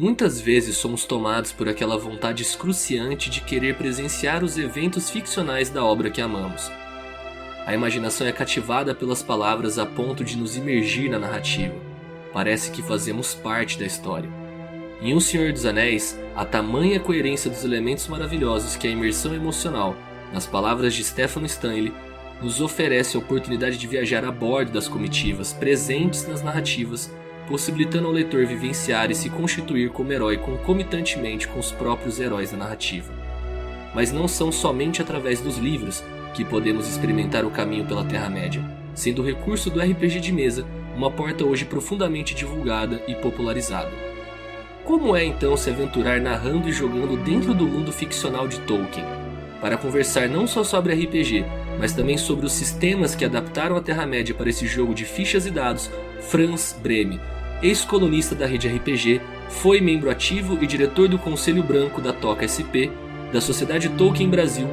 Muitas vezes somos tomados por aquela vontade excruciante de querer presenciar os eventos ficcionais da obra que amamos. A imaginação é cativada pelas palavras a ponto de nos imergir na narrativa. Parece que fazemos parte da história. Em O Senhor dos Anéis, há tamanha coerência dos elementos maravilhosos que a imersão emocional, nas palavras de Stefan Stanley, nos oferece a oportunidade de viajar a bordo das comitivas presentes nas narrativas, possibilitando ao leitor vivenciar e se constituir como herói concomitantemente com os próprios heróis da narrativa. Mas não são somente através dos livros que podemos experimentar o caminho pela Terra-média, sendo o recurso do RPG de mesa uma porta hoje profundamente divulgada e popularizada. Como é então se aventurar narrando e jogando dentro do mundo ficcional de Tolkien? Para conversar não só sobre RPG, mas também sobre os sistemas que adaptaram a Terra-média para esse jogo de fichas e dados, Franz Breme, ex-colunista da rede RPG, foi membro ativo e diretor do Conselho Branco da Toca SP, da Sociedade Tolkien Brasil,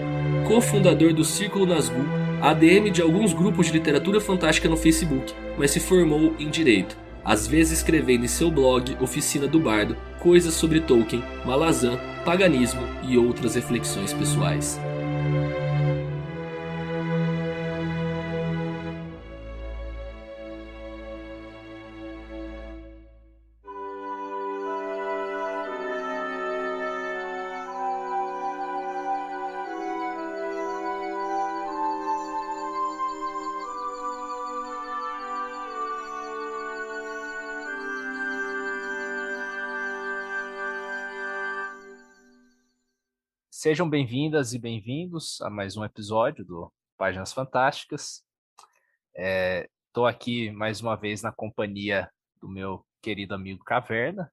cofundador do Círculo Nazgûl, ADM de alguns grupos de literatura fantástica no Facebook, mas se formou em Direito, às vezes escrevendo em seu blog Oficina do Bardo coisas sobre Tolkien, Malazan, paganismo e outras reflexões pessoais. Sejam bem-vindas e bem-vindos a mais um episódio do Páginas Fantásticas. Estou aqui mais uma vez na companhia do meu querido amigo Caverna.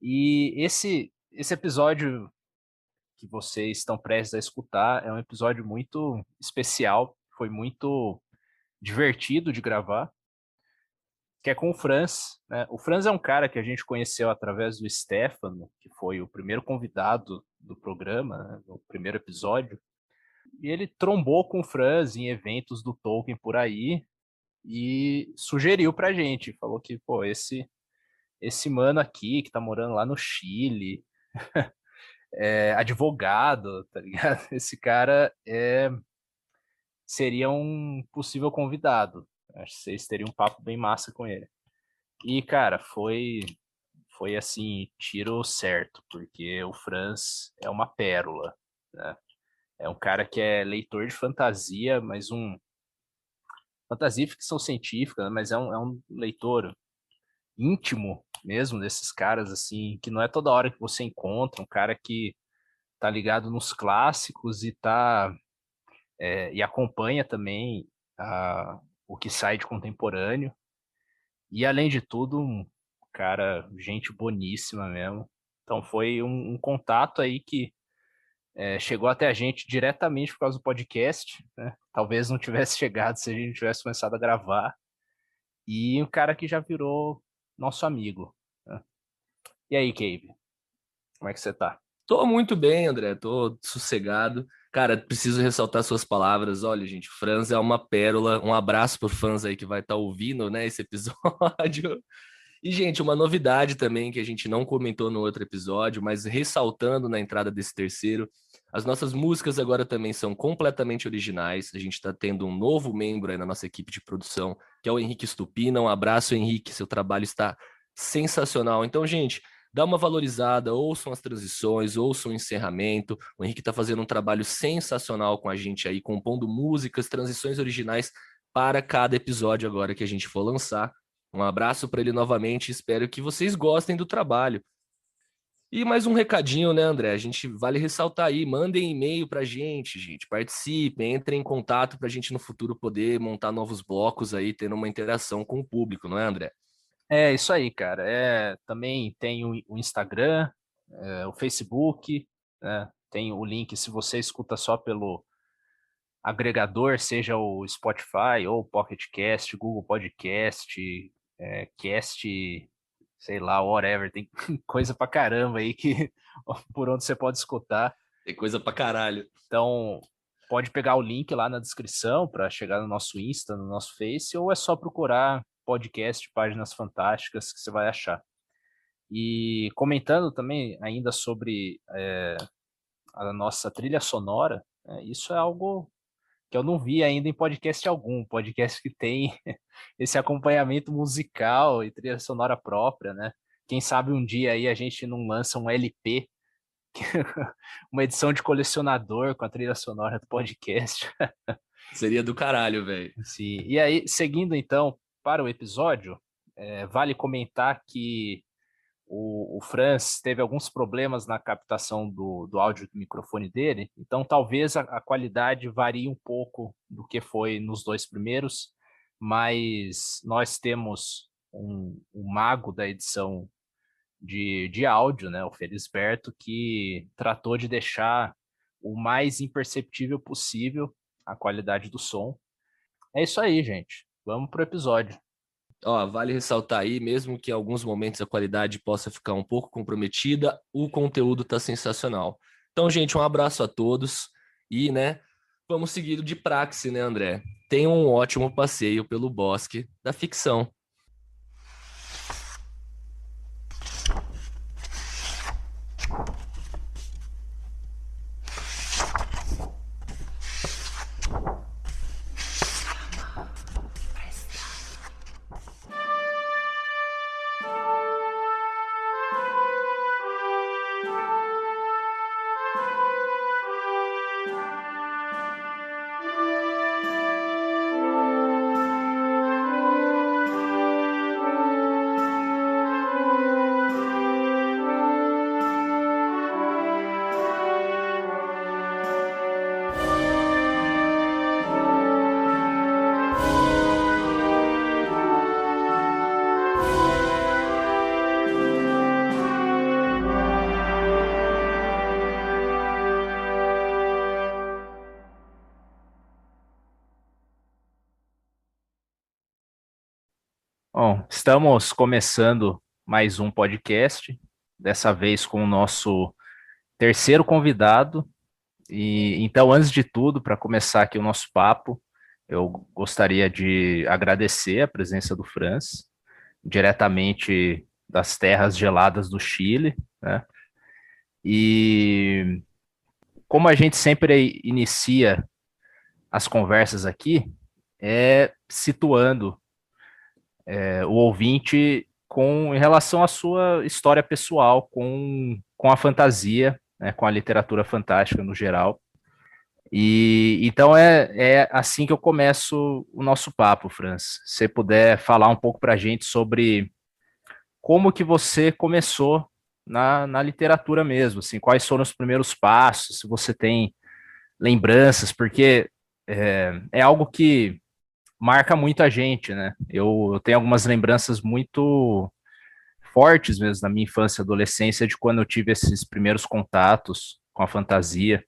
E esse episódio que vocês estão prestes a escutar é um episódio muito especial, foi muito divertido de gravar, que é com o Franz, né? O Franz é um cara que a gente conheceu através do Stefano, que foi o primeiro convidado do programa, né, no primeiro episódio. E ele trombou com o Franz em eventos do Tolkien por aí e sugeriu pra gente, falou que, pô, esse mano aqui que tá morando lá no Chile, é advogado, tá ligado? Esse cara seria um possível convidado. Acho que vocês teriam um papo bem massa com ele. E, cara, foi assim, tiro certo, porque o Franz é uma pérola, né? É um cara que é leitor de fantasia, mas fantasia e ficção científica, né? Mas é um leitor íntimo mesmo desses caras, assim, que não é toda hora que você encontra, um cara que tá ligado nos clássicos e acompanha também o que sai de contemporâneo. E, além de tudo, um cara, gente boníssima mesmo. Então foi um contato aí que chegou até a gente diretamente por causa do podcast, né? Talvez não tivesse chegado se a gente tivesse começado a gravar. E um cara que já virou nosso amigo, né? E aí, Cave, como é que você tá? Tô muito bem, André, tô sossegado. Cara, preciso ressaltar suas palavras. Olha, gente, Franz é uma pérola. Um abraço pro fãs aí que vai estar ouvindo, né, esse episódio. E, gente, uma novidade também que a gente não comentou no outro episódio, mas ressaltando na entrada desse terceiro, as nossas músicas agora também são completamente originais. A gente está tendo um novo membro aí na nossa equipe de produção, que é o Henrique Stupina. Um abraço, Henrique, seu trabalho está sensacional. Então, gente, dá uma valorizada, ouçam as transições, ouçam o encerramento. O Henrique está fazendo um trabalho sensacional com a gente aí, compondo músicas, transições originais para cada episódio agora que a gente for lançar. Um abraço para ele novamente, espero que vocês gostem do trabalho. E mais um recadinho, né, André? A gente vale ressaltar aí, mandem e-mail pra gente, participem, entrem em contato pra gente no futuro poder montar novos blocos aí, tendo uma interação com o público, não é, André? É isso aí, cara. Também tem o Instagram, o Facebook, né? Tem o link se você escuta só pelo agregador, seja o Spotify ou o Pocket Cast, Google Podcast, Cast, sei lá, whatever. Tem coisa pra caramba aí que por onde você pode escutar. Tem coisa pra caralho. Então, pode pegar o link lá na descrição para chegar no nosso Insta, no nosso Face, ou é só procurar podcast Páginas Fantásticas que você vai achar. E comentando também ainda sobre a nossa trilha sonora, isso é algo que eu não vi ainda em podcast algum, podcast que tem esse acompanhamento musical e trilha sonora própria, né? Quem sabe um dia aí a gente não lança um LP, uma edição de colecionador com a trilha sonora do podcast. Seria do caralho, velho. Sim. E aí, seguindo então para o episódio, vale comentar que o Franz teve alguns problemas na captação do áudio do microfone dele, então talvez a qualidade varie um pouco do que foi nos dois primeiros, mas nós temos um mago da edição de áudio, né, o Felisberto, que tratou de deixar o mais imperceptível possível a qualidade do som. É isso aí, gente. Vamos pro episódio. Ó, vale ressaltar aí, mesmo que em alguns momentos a qualidade possa ficar um pouco comprometida, o conteúdo tá sensacional. Então, gente, um abraço a todos e, né, vamos seguir de praxe, né, André? Tenham um ótimo passeio pelo bosque da ficção. Bom, estamos começando mais um podcast, dessa vez com o nosso terceiro convidado. E então, antes de tudo, para começar aqui o nosso papo, eu gostaria de agradecer a presença do Franz, diretamente das terras geladas do Chile, né? E como a gente sempre inicia as conversas aqui, situando o ouvinte em relação à sua história pessoal com a fantasia, né, com a literatura fantástica no geral. E então é assim que eu começo o nosso papo, Franz. Se você puder falar um pouco para a gente sobre como que você começou na literatura mesmo, assim, quais foram os primeiros passos, se você tem lembranças, porque é algo que marca muito a gente, né? Eu tenho algumas lembranças muito fortes mesmo na minha infância e adolescência de quando eu tive esses primeiros contatos com a fantasia.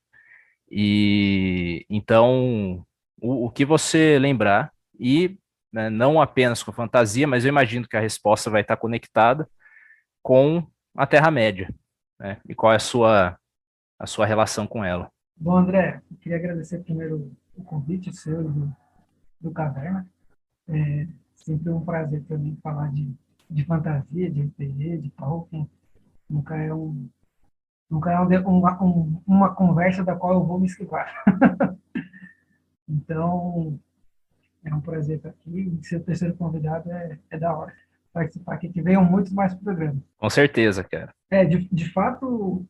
E então, o que você lembrar, e né, não apenas com a fantasia, mas eu imagino que a resposta vai estar conectada com a Terra-média, né? E qual é a sua relação com ela? Bom, André, eu queria agradecer primeiro o convite seu e do Caverna. É sempre um prazer para mim falar de fantasia, de RPG, de Tolkien. Nunca é, um, nunca é uma conversa da qual eu vou me esquivar. Então, é um prazer estar aqui. E ser o terceiro convidado é da hora participar aqui, que venham muitos mais programas. Com certeza, cara. De fato,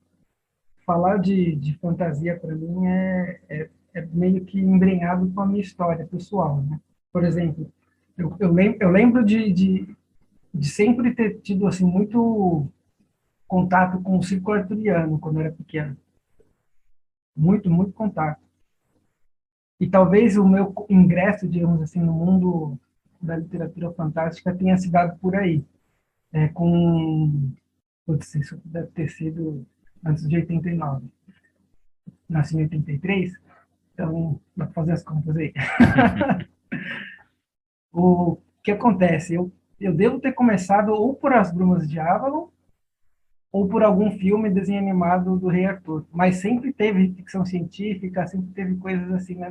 falar de fantasia para mim é meio que embrenhado com a minha história pessoal, né? Por exemplo, eu lembro de sempre ter tido assim muito contato com o círculo arturiano quando eu era pequeno. Muito, muito contato. E talvez o meu ingresso, digamos assim, no mundo da literatura fantástica tenha se dado por aí. Putz, isso deve ter sido antes de 89. Nasci em 83, então dá para fazer as contas aí. O que acontece? Eu devo ter começado ou por As Brumas de Avalon ou por algum filme desenho animado do Rei Arthur, mas sempre teve ficção científica, sempre teve coisas assim na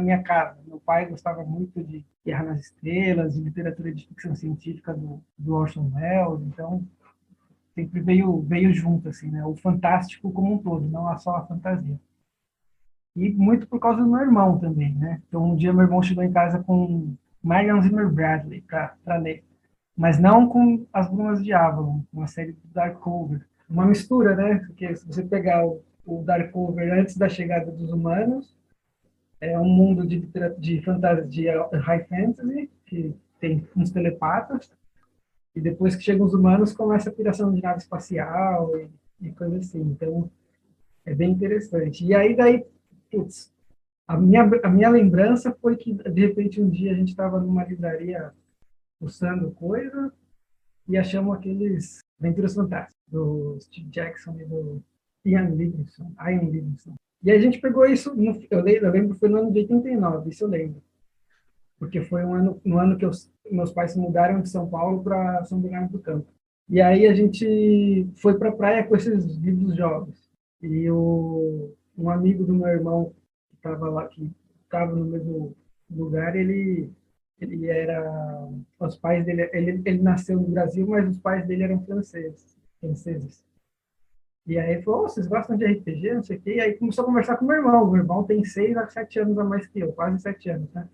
minha casa. Meu pai gostava muito de Guerra nas Estrelas, de literatura de ficção científica do Orson Welles, então sempre veio junto, assim, né? O fantástico como um todo, não só a fantasia. E muito por causa do meu irmão também, né? Então, um dia meu irmão chegou em casa com Marion Zimmer Bradley para ler, mas não com As Brumas de Avalon, uma série do Darkover. Uma mistura, né? Porque se você pegar o Darkover antes da chegada dos humanos, é um mundo de fantasia, de high fantasy, que tem uns telepatas, e depois que chegam os humanos, começa a piração de nave espacial e coisa assim. Então, é bem interessante. E aí, daí, putz, a minha lembrança foi que, de repente, um dia a gente estava numa livraria usando coisa e achamos aqueles Aventuras Fantásticas, do Steve Jackson e do Ian Livingstone. E aí a gente pegou isso, eu lembro que foi no ano de 89, isso eu lembro. Porque foi no ano que meus pais se mudaram de São Paulo para São Bernardo do Campo. E aí a gente foi para a praia com esses livros jogos. E um amigo do meu irmão que estava lá, que estava no mesmo lugar, ele era, os pais dele, ele nasceu no Brasil, mas os pais dele eram franceses. E aí ele falou, oh, vocês gostam de RPG, não sei o quê. E aí começou a conversar com o meu irmão. O meu irmão tem 6 a 7 anos a mais que eu, quase 7 anos, né?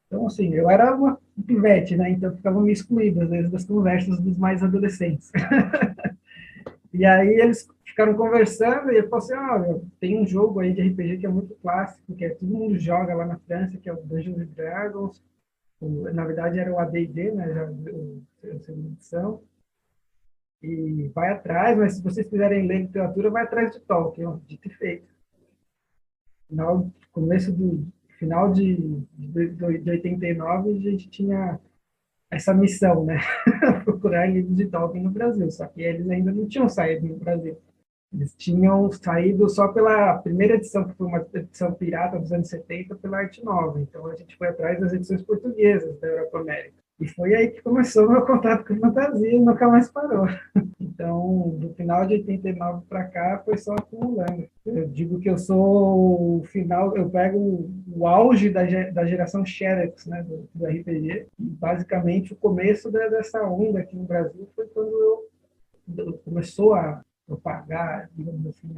Então, assim, eu era uma pivete, né? Então, eu ficava meio excluído, às vezes, das conversas dos mais adolescentes. E aí eles ficaram conversando e eu falei assim, olha, tem um jogo aí de RPG que é muito clássico, que todo mundo joga lá na França, que é o Dungeons and Dragons. Na verdade, era o AD&D, né? Já, a segunda edição. E vai atrás, mas se vocês quiserem ler literatura, vai atrás de Tolkien, ó, dito e feito. Final de 89, a gente tinha essa missão, né? Procurar livros de Tolkien no Brasil, só que eles ainda não tinham saído no Brasil. Eles tinham saído só pela primeira edição, que foi uma edição pirata dos anos 70, pela Arte Nova. Então, a gente foi atrás das edições portuguesas da Europa América. E foi aí que começou o meu contato com fantasia e nunca mais parou. Então, do final de 89 para cá, foi só acumulando. Eu digo que eu sou o final, eu pego o auge da geração Xerox, né, do RPG. E, basicamente, o começo dessa onda aqui no Brasil foi quando começou a propagar, digamos assim,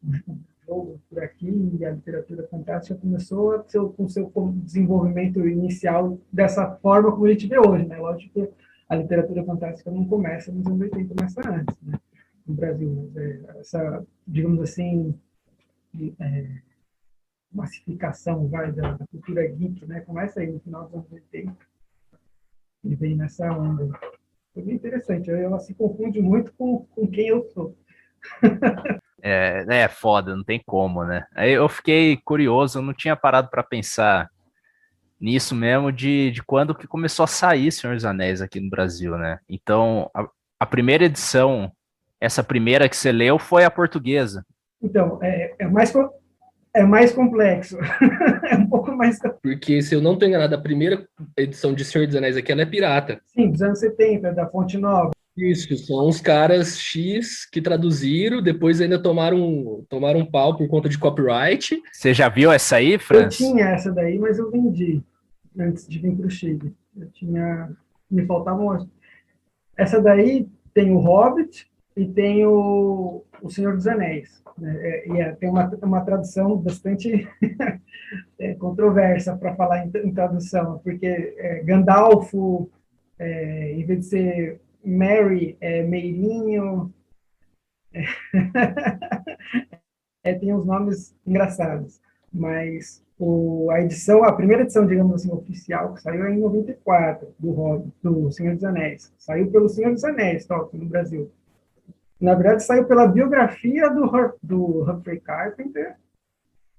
o jogo por aqui, e a literatura fantástica começou a ser, com seu desenvolvimento inicial dessa forma como a gente vê hoje, né? Lógico que a literatura fantástica não começa nos anos 80, começa antes, né? No Brasil. Essa, digamos assim, massificação da cultura geek, né? Começa aí no final dos anos 80 e vem nessa onda. Foi bem interessante. Ela se confunde muito com quem eu sou. É foda, não tem como, né? Aí eu fiquei curioso, eu não tinha parado para pensar nisso mesmo, de quando que começou a sair Senhor dos Anéis aqui no Brasil, né? Então, a primeira edição, essa primeira que você leu, foi a portuguesa. Então, é mais complexo. É um pouco mais... Porque, se eu não estou enganado, a primeira edição de Senhor dos Anéis aqui, ela é pirata. Sim, dos anos 70, da Fonte Nova. Isso, são uns caras X que traduziram, depois ainda tomaram um pau por conta de copyright. Você já viu essa aí, Eu Franz? tinha essa daí, mas eu vendi antes de vir para o Chile. Me faltavam... Essa daí tem o Hobbit e tem o Senhor dos Anéis. Né? Tem uma tradução bastante controversa para falar em tradução, porque Gandalfo, em vez de ser Mary, é Meirinho, tem uns nomes engraçados, mas a primeira edição, digamos assim, oficial, que saiu em 94, do Senhor dos Anéis, saiu pelo Senhor dos Anéis, Tolkien, no Brasil. Na verdade, saiu pela biografia do Humphrey Carpenter,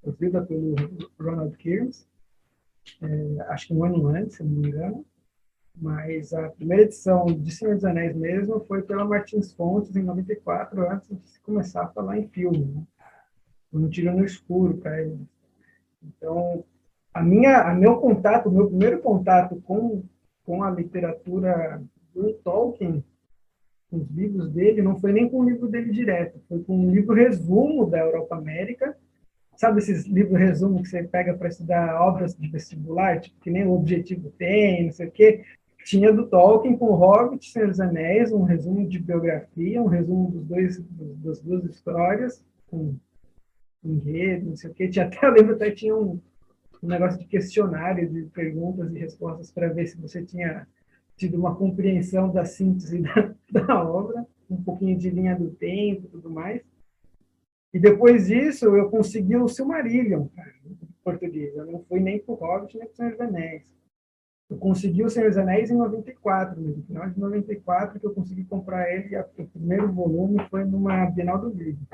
escrita pelo Ronald Kearns, acho que um ano antes, se não me engano, mas a primeira edição de Senhor dos Anéis mesmo foi pela Martins Fontes, em 94, antes de se começar a falar em filme, né? Um tiro no escuro para eles. Então, meu primeiro contato com a literatura do Tolkien, com os livros dele, não foi nem com o livro dele direto, foi com um livro resumo da Europa América. Sabe esses livros resumo que você pega para estudar obras de vestibular, tipo, que nem o Objetivo tem, não sei o quê? tinha do Tolkien com o Hobbit, Senhor dos Anéis, um resumo de biografia, um resumo das duas histórias, com enredo, não sei o quê. Eu lembro até tinha um negócio de questionário, de perguntas e respostas para ver se você tinha tido uma compreensão da síntese da obra, um pouquinho de linha do tempo e tudo mais. E depois disso, eu consegui o Silmarillion, cara, em português. Eu não fui nem para o Hobbit, nem para o Senhor dos Anéis. Eu consegui o Senhor dos Anéis em 94, no final de 94, que eu consegui comprar ele. O primeiro volume foi numa Bienal do Livro,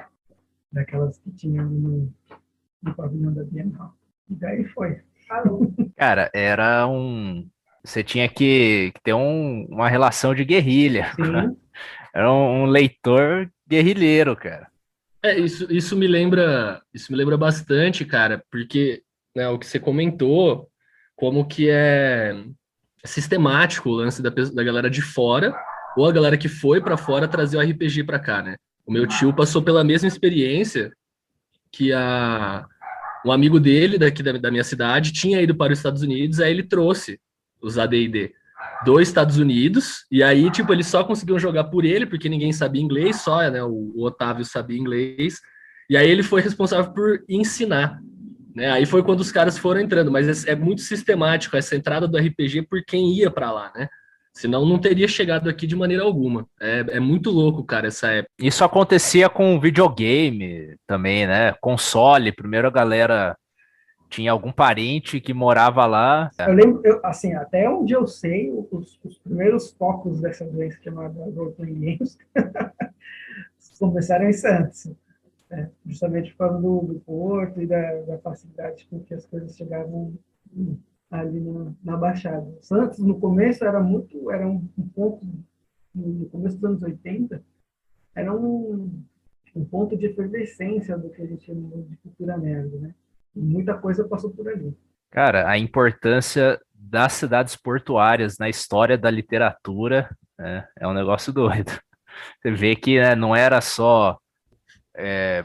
daquelas que tinha no pavilhão da Bienal. E daí foi. Cara, você tinha que ter uma relação de guerrilha. Sim. Era um leitor guerrilheiro, cara. Isso me lembra bastante, cara, porque, né, o que você comentou, como que é sistemático o lance da galera de fora, ou a galera que foi para fora trazer o RPG para cá, né? O meu tio passou pela mesma experiência que um amigo dele daqui da minha cidade tinha ido para os Estados Unidos, aí ele trouxe os AD&D dos Estados Unidos, e aí, tipo, eles só conseguiam jogar por ele, porque ninguém sabia inglês, só, né, o Otávio sabia inglês, e aí ele foi responsável por ensinar, né, aí foi quando os caras foram entrando, mas é muito sistemático essa entrada do RPG por quem ia para lá, né, senão não teria chegado aqui de maneira alguma. É muito louco, cara, essa época. Isso acontecia com videogame também, né? Console, primeiro a galera tinha algum parente que morava lá. Eu lembro, assim, até onde eu sei, os primeiros focos dessa doença chamada Role-Playing Games começaram em Santos, né? Justamente por causa do porto e da facilidade com que as coisas chegavam ali na Baixada. Santos, no começo, era um ponto, no começo dos anos 80, era um ponto de efervescência do que a gente chama de cultura nerd, né? E muita coisa passou por ali. Cara, a importância das cidades portuárias na história da literatura, né, é um negócio doido. Você vê que, né, não era só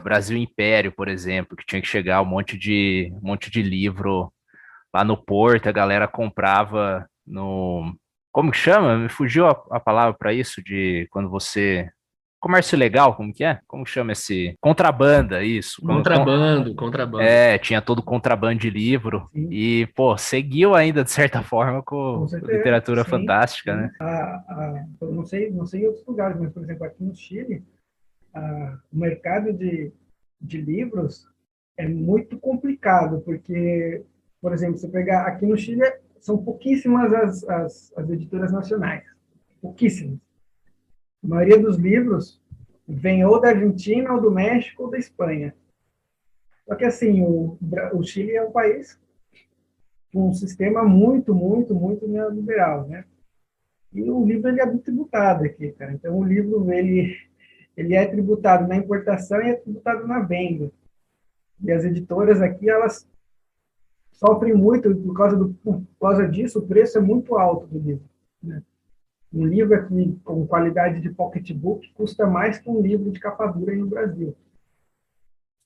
Brasil Império, por exemplo, que tinha que chegar um monte de livro lá no porto, a galera comprava no... Como que chama? Me fugiu a palavra para isso, de quando você... Comércio ilegal, como que é? Como chama esse? Contrabanda, isso. Contrabando. Tinha todo contrabando de livro. Sim. E, pô, seguiu ainda, de certa forma, com certeza, literatura sim, fantástica, sim. né? Eu não sei em outros lugares, mas, por exemplo, aqui no Chile, o mercado de livros é muito complicado, porque, por exemplo, você pegar aqui no Chile, são pouquíssimas as editoras nacionais. Pouquíssimas. A maioria dos livros vem ou da Argentina, ou do México, ou da Espanha. Só que, assim, o Chile é um país com um sistema muito, muito, muito neoliberal, né? E o livro ele é muito tributado aqui, cara. Então, o livro ele é tributado na importação e é tributado na venda. E as editoras aqui, elas sofrem muito por causa disso, o preço é muito alto do livro, né? Um livro aqui com qualidade de pocketbook custa mais que um livro de capa dura aí no Brasil.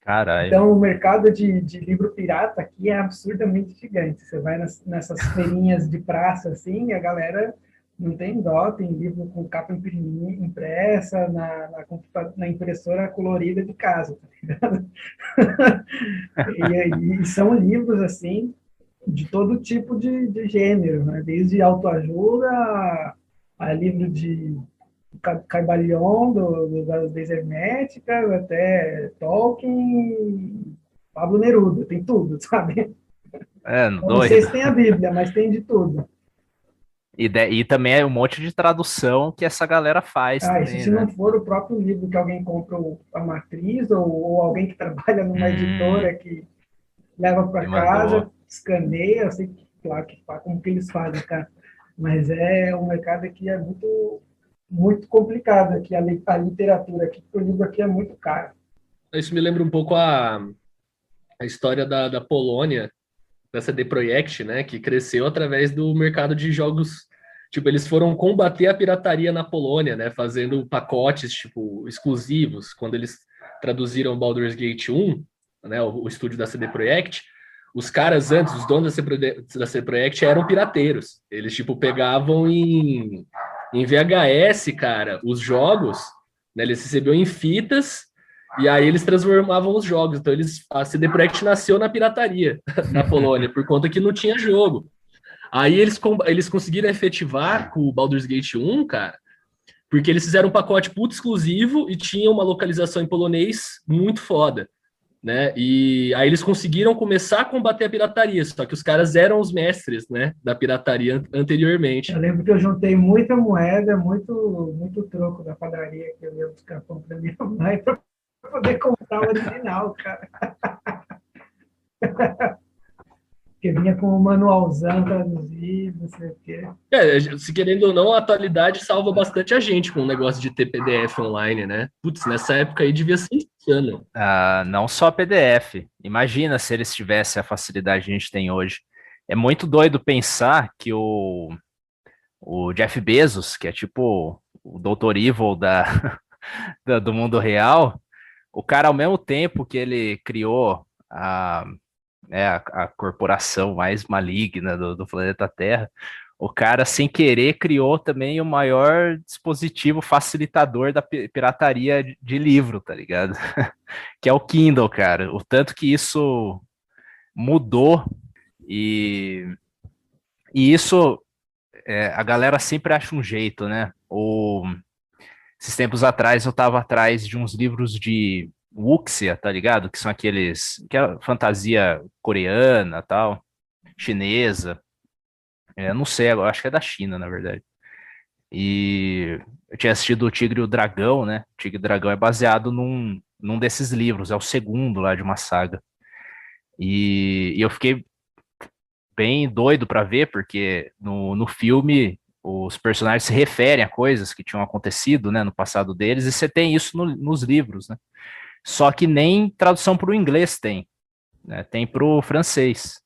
Caralho. Então, o mercado de livro pirata aqui é absurdamente gigante. Você vai nessas feirinhas de praça, assim, a galera não tem dó, tem livro com capa impressa na impressora colorida de casa, tá ligado? E são livros, assim, de todo tipo de gênero, né? Desde autoajuda a livro de Caibalion, das leis herméticas, até Tolkien, Pablo Neruda, tem tudo, sabe? Não sei se tem a Bíblia, mas tem de tudo. E também é um monte de tradução que essa galera faz também, isso se não for o próprio livro que alguém compra a matriz, ou alguém que trabalha numa editora que leva para casa, escaneia, eu sei que, claro, como que eles fazem, cara. Mas é um mercado que é muito, muito complicado aqui, a literatura aqui, porque o livro aqui é muito caro. Isso me lembra um pouco a história da Polônia, da CD Projekt, né, que cresceu através do mercado de jogos. Tipo, eles foram combater a pirataria na Polônia, né, fazendo pacotes, tipo, exclusivos. Quando eles traduziram Baldur's Gate 1, né, o estúdio da CD Projekt, os caras antes, os donos da CD Projekt eram pirateiros. Eles, tipo, pegavam em VHS, cara, os jogos, né? Eles recebiam em fitas e aí eles transformavam os jogos. Então, a CD Projekt nasceu na pirataria na Polônia, por conta que não tinha jogo. Aí eles conseguiram efetivar com o Baldur's Gate 1, cara, porque eles fizeram um pacote puto exclusivo e tinha uma localização em polonês muito foda, né? E aí eles conseguiram começar a combater a pirataria, só que os caras eram os mestres, né, da pirataria anteriormente. Eu lembro que eu juntei muita moeda, muito troco da padaria que eu ia buscar pão para minha mãe para poder comprar o original, cara. Porque vinha com o manualzão traduzido, não sei o quê. Se querendo ou não, a atualidade salva bastante a gente com o negócio de ter PDF online, né? Putz, nessa época aí devia ser insano. Não só PDF. Imagina se eles tivessem a facilidade que a gente tem hoje. É muito doido pensar que o Jeff Bezos, que é tipo o Dr. Evil do mundo real, o cara, ao mesmo tempo que ele criou a corporação mais maligna do planeta Terra, o cara, sem querer, criou também o maior dispositivo facilitador da pirataria de livro, tá ligado? Que é o Kindle, cara. O tanto que isso mudou e isso a galera sempre acha um jeito, né? Esses tempos atrás eu tava atrás de uns livros de Wuxia, tá ligado? Que são que é fantasia coreana, tal, chinesa. Não sei, eu acho que é da China, na verdade. E eu tinha assistido o Tigre e o Dragão, né? O Tigre e o Dragão é baseado num desses livros, é o segundo lá de uma saga. E eu fiquei bem doido para ver, porque no filme os personagens se referem a coisas que tinham acontecido, né, no passado deles, e você tem isso nos livros, né? Só que nem tradução para o inglês tem, né? Tem para o francês.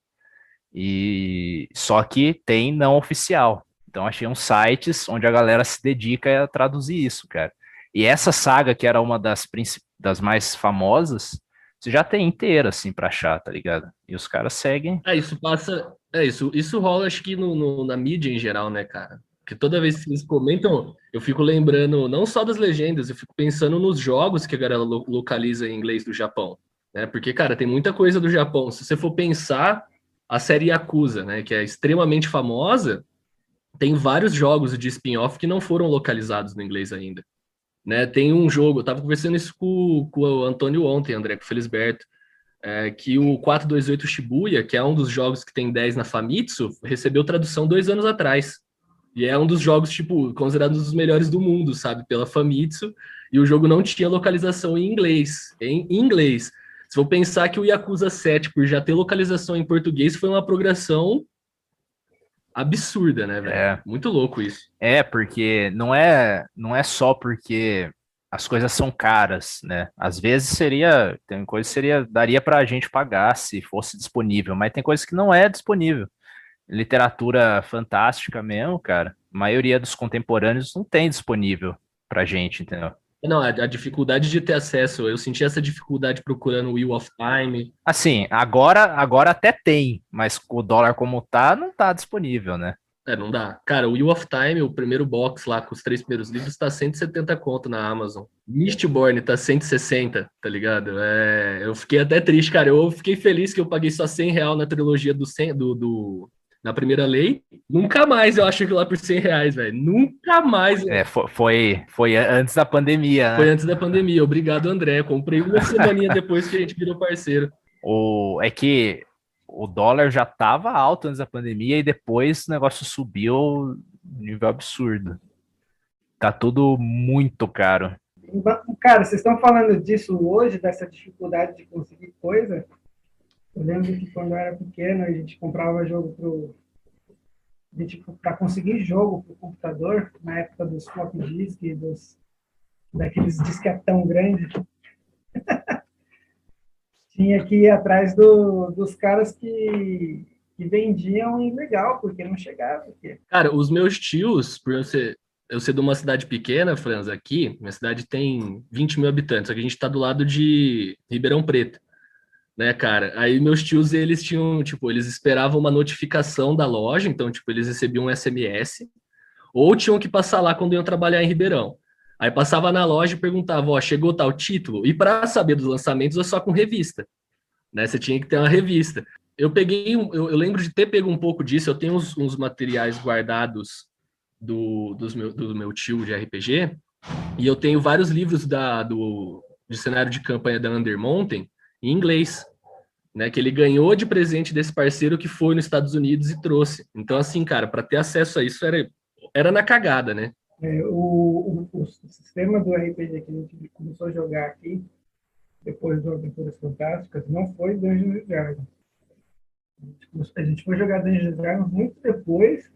E só que tem não oficial. Então achei uns sites onde a galera se dedica a traduzir isso, cara. E essa saga, que era uma das mais famosas, você já tem inteira, assim, pra achar, tá ligado? E os caras seguem. Isso rola, acho que na mídia em geral, né, cara? Porque toda vez que eles comentam, eu fico lembrando não só das legendas, eu fico pensando nos jogos que a galera localiza em inglês do Japão, né? Porque, cara, tem muita coisa do Japão. Se você for pensar, a série Yakuza, né, que é extremamente famosa, tem vários jogos de spin-off que não foram localizados no inglês ainda, né? Tem um jogo, eu tava conversando isso com o Antônio ontem, André, com o Felisberto, que o 428 Shibuya, que é um dos jogos que tem 10 na Famitsu, recebeu tradução 2 anos atrás. E é um dos jogos, tipo, considerados um dos melhores do mundo, sabe? Pela Famitsu. E o jogo não tinha localização em inglês. Se for pensar que o Yakuza 7, por já ter localização em português, foi uma progressão absurda, né, velho? Muito louco isso. Porque não é só porque as coisas são caras, né? Às vezes tem coisa que daria pra gente pagar se fosse disponível, mas tem coisa que não é disponível. Literatura fantástica mesmo, cara, a maioria dos contemporâneos não tem disponível pra gente, entendeu? Não, a dificuldade de ter acesso, eu senti essa dificuldade procurando o Wheel of Time. Assim, agora até tem, mas o dólar como tá, não tá disponível, né? Não dá. Cara, o Wheel of Time, o primeiro box lá com os 3 primeiros livros, tá 170 conto na Amazon. Mistborn tá 160, tá ligado? Eu fiquei até triste, cara. Eu fiquei feliz que eu paguei só R$ 100 na trilogia na primeira lei. Nunca mais eu acho que lá por R$ 100, velho. Nunca mais. Foi antes da pandemia, né? Foi antes da pandemia. Obrigado, André. Comprei uma semaninha depois que a gente virou parceiro. É que o dólar já estava alto antes da pandemia e depois o negócio subiu nível absurdo. Tá tudo muito caro. Cara, vocês estão falando disso hoje, dessa dificuldade de conseguir coisa? Eu lembro que quando eu era pequeno, a gente comprava jogo para conseguir jogo para o computador, na época dos floppy disk, daqueles disquetão grande. Tinha que ir atrás dos caras que vendiam ilegal, porque não chegava. Cara, os meus tios, por eu ser de uma cidade pequena, Franz, aqui, minha cidade tem 20 mil habitantes, aqui a gente está do lado de Ribeirão Preto. né, cara? Aí meus tios, eles tinham, tipo, eles esperavam uma notificação da loja, então, tipo, eles recebiam um SMS, ou tinham que passar lá quando iam trabalhar em Ribeirão. Aí passava na loja e perguntava, ó, chegou tal título? E para saber dos lançamentos é só com revista, né? Você tinha que ter uma revista. Eu peguei, eu lembro de ter pego um pouco disso, eu tenho uns materiais guardados do meu tio de RPG, e eu tenho vários livros de cenário de campanha da Under Mountain em inglês, né? Que ele ganhou de presente desse parceiro que foi nos Estados Unidos e trouxe. Então, assim, cara, para ter acesso a isso era na cagada, né? O sistema do RPG que a gente começou a jogar aqui, depois do Aventuras Fantásticas, não foi Dungeons Dragons. A gente foi jogar Dungeons Dragons muito depois,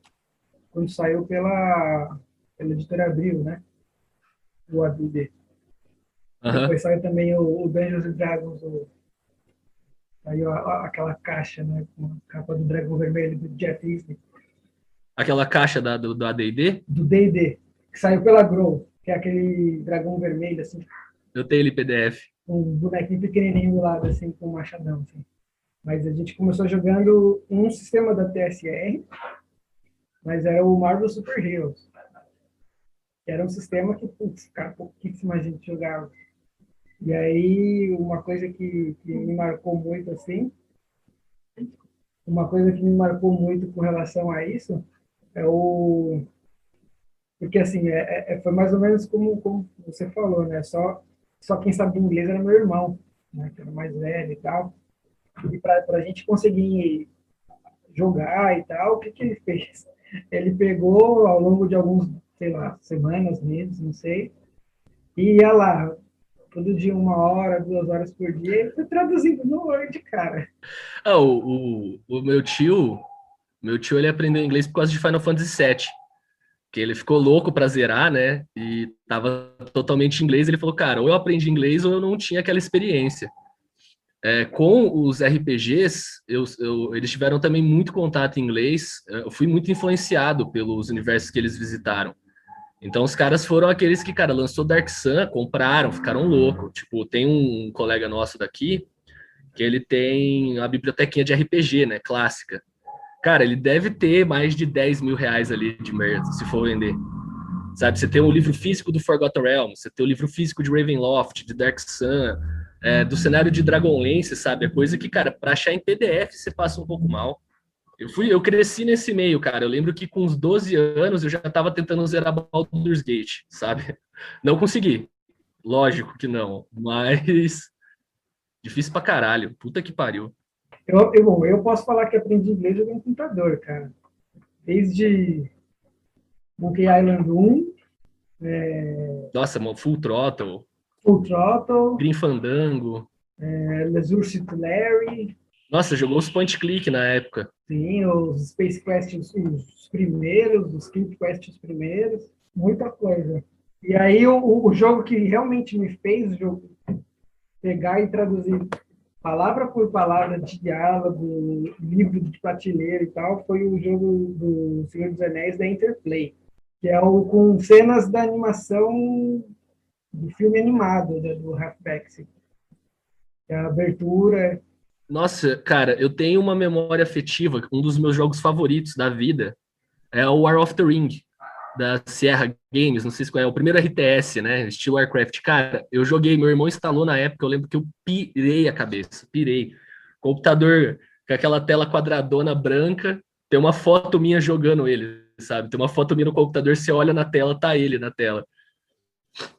quando saiu pela editora Abril, né? O AD&D. Uhum. Depois saiu também o Dungeons Dragons, saiu aquela caixa, né? Com a capa do Dragão Vermelho, do Jeff Easley. Aquela caixa do AD&D, Do D&D, que saiu pela Grow, que é aquele dragão vermelho, assim, eu tenho ele PDF. com um bonequinho pequenininho do lado, assim, com um machadão, assim. Mas a gente começou jogando um sistema da TSR, mas era o Marvel Super Heroes, que era um sistema que, putz, cara, pouquíssima gente jogava. E aí, que me marcou muito, assim, uma coisa que me marcou muito com relação a isso, é o... Porque, assim, foi mais ou menos como você falou, né? Só quem sabe inglês era meu irmão, né? Que era mais velho e tal. E para a gente conseguir jogar e tal, o que ele fez? Ele pegou ao longo de alguns, sei lá, semanas, meses, não sei, e ia lá, todo dia 1 hora, 2 horas por dia, ele foi traduzindo no Word, cara. Ah, o meu tio, ele aprendeu inglês por causa de Final Fantasy VII, que ele ficou louco pra zerar, né? E tava totalmente em inglês. Ele falou, cara, ou eu aprendi inglês ou eu não tinha aquela experiência. Com os RPGs, eles tiveram também muito contato em inglês. Eu fui muito influenciado pelos universos que eles visitaram. Então, os caras foram aqueles que, cara, lançou Dark Sun, compraram, ficaram loucos. Tipo, tem um colega nosso daqui que ele tem a bibliotequinha de RPG, né, clássica. Cara, ele deve ter mais de 10 mil reais ali de merda, se for vender. Sabe, você tem o livro físico do Forgotten Realms, você tem o livro físico de Ravenloft, de Dark Sun, do cenário de Dragonlance, sabe? É coisa que, cara, para achar em PDF você passa um pouco mal. Eu cresci nesse meio, cara. Eu lembro que com uns 12 anos eu já tava tentando zerar Baldur's Gate, sabe? Não consegui. Lógico que não, mas difícil pra caralho. Puta que pariu. Bom, eu posso falar que aprendi inglês jogando computador, cara. Desde Monkey Island 1, Nossa, mano, Full Throttle, Full Throttle, Grim Fandango. Leisure Suit Larry, Nossa, jogou os point click na época. sim, os Space Quest os primeiros, os Kid Quest os primeiros, muita coisa. E aí o jogo que realmente me fez o jogo pegar e traduzir palavra por palavra, diálogo, livro de prateleira e tal, foi o jogo do Senhor dos Anéis da Interplay, que é o com cenas da animação do filme animado, né, do Halfback, que é a abertura. Nossa, cara, eu tenho uma memória afetiva. Um dos meus jogos favoritos da vida é o War of the Ring, da Sierra Games. Não sei se qual é, o primeiro RTS, né? Estilo Warcraft. Cara, eu joguei, meu irmão instalou na época. Eu lembro que eu pirei a cabeça, pirei. Computador com aquela tela quadradona branca. Tem uma foto minha jogando ele, sabe? Tem uma foto minha no computador, você olha na tela, tá ele na tela.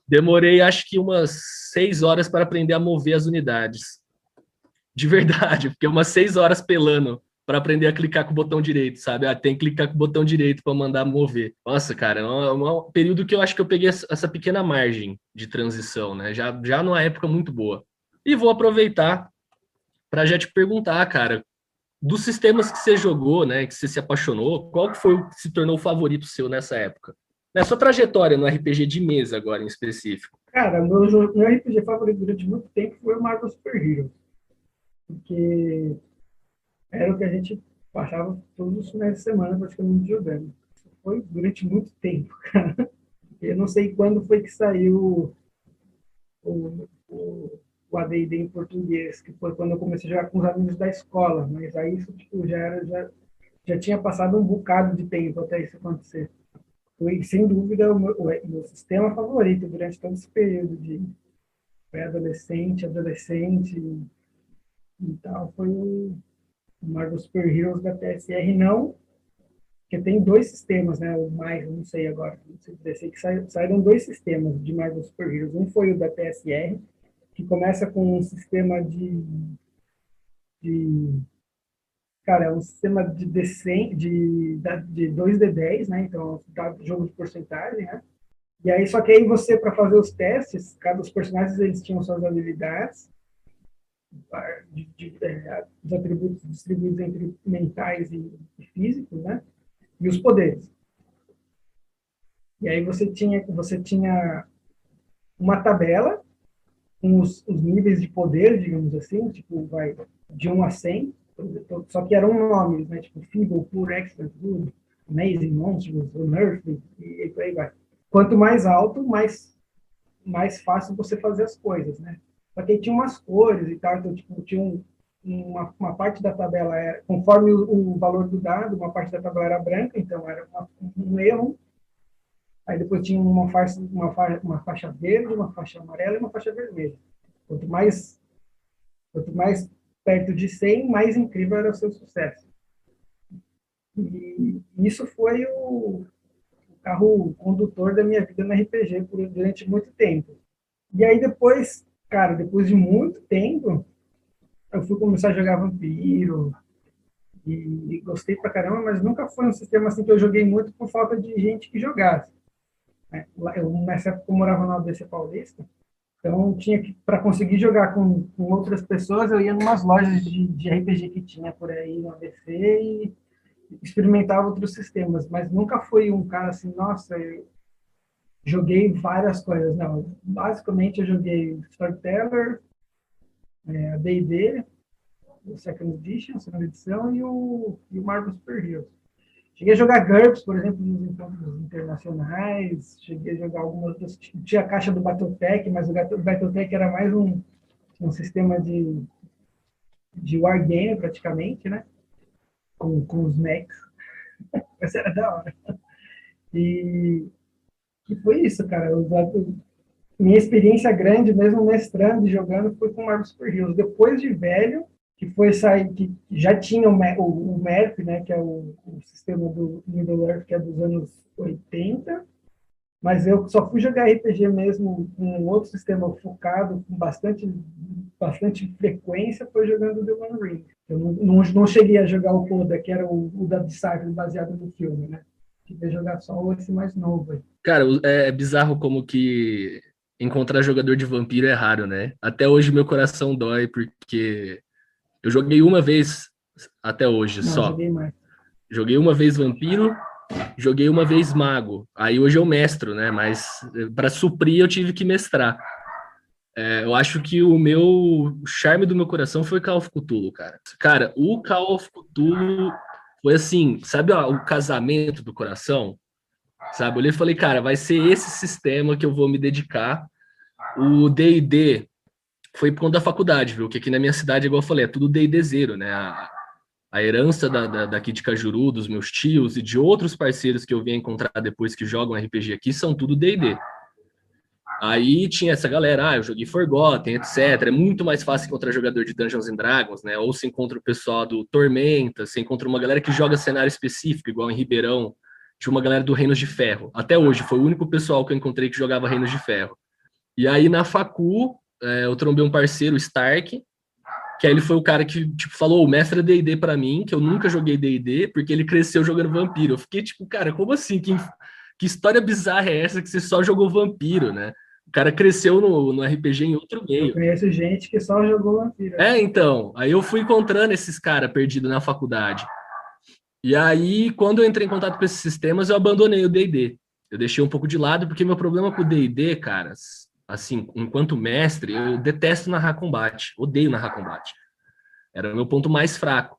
Demorei acho que umas 6 horas para aprender a mover as unidades. De verdade, porque umas 6 horas pelando para aprender a clicar com o botão direito, sabe? Ah, tem que clicar com o botão direito para mandar mover. Nossa, cara, é um período que eu acho que eu peguei essa pequena margem de transição, né? Já numa época muito boa. E vou aproveitar para já te perguntar, cara, dos sistemas que você jogou, né, que você se apaixonou, qual que foi o que se tornou o favorito seu nessa época? Na sua trajetória no RPG de mesa agora em específico. Cara, meu RPG favorito durante muito tempo foi o Marvel Super Heroes, porque era o que a gente passava todos os finais de semana praticamente jogando. Foi durante muito tempo, cara. Eu não sei quando foi que saiu o o AD&D em português, que foi quando eu comecei a jogar com os amigos da escola, mas aí isso tipo, já tinha passado um bocado de tempo até isso acontecer. Foi, sem dúvida, o meu sistema favorito durante todo esse período de pré-adolescente, adolescente e tal, foi o Marvel Super Heroes da TSR, não, porque tem dois sistemas, né? O mais, não sei agora, não sei dizer, que saíram dois sistemas de Marvel Super Heroes. Um foi o da TSR, que começa com um sistema de cara, é um sistema de 2D10, né? Então, dá jogo de porcentagem, né? E aí, só que aí você, para fazer os testes, cada dos personagens, eles tinham suas habilidades, os atributos distribuídos entre mentais e físicos, né? E os poderes. E aí você tinha uma tabela com os níveis de poder, digamos assim, tipo, vai de 1 a 100, só que eram nomes, né? Tipo, Feeble, Poor, Excellent, Good, Amazing, Monstrous, Unearthly, e por aí vai. Quanto mais alto, mais fácil você fazer as coisas, né? Só que aí tinha umas cores e tal, então, tipo, tinha uma parte da tabela, conforme o valor do dado, uma parte da tabela era branca, então era um erro. Aí depois tinha uma faixa verde, uma faixa amarela e uma faixa vermelha. Quanto mais perto de 100, mais incrível era o seu sucesso. E isso foi o carro condutor da minha vida no RPG durante muito tempo. E aí depois, cara, depois de muito tempo, eu fui começar a jogar Vampiro e gostei pra caramba, mas nunca foi um sistema assim que eu joguei muito por falta de gente que jogasse. Nessa época eu morava na ABC Paulista, então tinha que, para conseguir jogar com outras pessoas, eu ia em umas lojas de RPG que tinha por aí no ABC e experimentava outros sistemas, mas nunca fui um cara assim, nossa, eu joguei várias coisas, não. Basicamente eu joguei Storyteller, a D&D, o Second Edition, a segunda edição, e o Marvel Super Heroes. Cheguei a jogar GURPS, por exemplo, nos encontros internacionais, cheguei a jogar algumas outras, tinha a caixa do Battletech, mas o Battletech era mais um sistema de wargame, praticamente, né? Com os mechs. Mas era da hora. E foi isso, cara. Minha experiência grande, mesmo mestrando e jogando, foi com Marvel Super Heroes. Depois de velho, que foi sair, que já tinha o MERP, né, que é o sistema do Middle Earth, que é dos anos 80, mas eu só fui jogar RPG mesmo com um outro sistema focado com bastante frequência, foi jogando The One Ring. Eu não cheguei a jogar o Coda, que era o da Disciple, baseado no filme, né? Cheguei a jogar só esse mais novo aí. Cara, é bizarro como que encontrar jogador de vampiro é raro, né? Até hoje meu coração dói, porque eu joguei uma vez até hoje Não, só. joguei mais. Joguei uma vez vampiro, joguei uma vez mago. Aí hoje eu mestro, né? Mas para suprir eu tive que mestrar. Eu acho que o charme do meu coração foi Call of Cthulhu, cara. Cara, o Call of Cthulhu foi assim, sabe ó, o casamento do coração? Sabe? Eu olhei e falei, cara, vai ser esse sistema que eu vou me dedicar. O D&D foi por conta da faculdade, viu? Que aqui na minha cidade, igual eu falei, é tudo D&D zero, né? A herança daqui de Cajuru, dos meus tios e de outros parceiros que eu vim encontrar depois que jogam RPG aqui, são tudo D&D. Aí tinha essa galera, eu joguei Forgotten, etc. É muito mais fácil encontrar jogador de Dungeons and Dragons, né? Ou se encontra o pessoal do Tormenta, se encontra uma galera que joga cenário específico, igual em Ribeirão, tinha uma galera do Reinos de Ferro. Até hoje, foi o único pessoal que eu encontrei que jogava Reinos de Ferro. E aí, na facu, eu trombei um parceiro, o Stark, que aí ele foi o cara que, tipo, falou, mestre D&D pra mim, que eu nunca joguei D&D, porque ele cresceu jogando vampiro. Eu fiquei, tipo, cara, como assim? Que história bizarra é essa que você só jogou vampiro, né? O cara cresceu no RPG em outro meio. Eu conheço gente que só jogou vampiro. Então, aí eu fui encontrando esses caras perdidos na faculdade. E aí, quando eu entrei em contato com esses sistemas, eu abandonei o D&D. Eu deixei um pouco de lado, porque meu problema com o D&D, cara, assim, enquanto mestre, eu detesto narrar combate. Odeio narrar combate. Era o meu ponto mais fraco.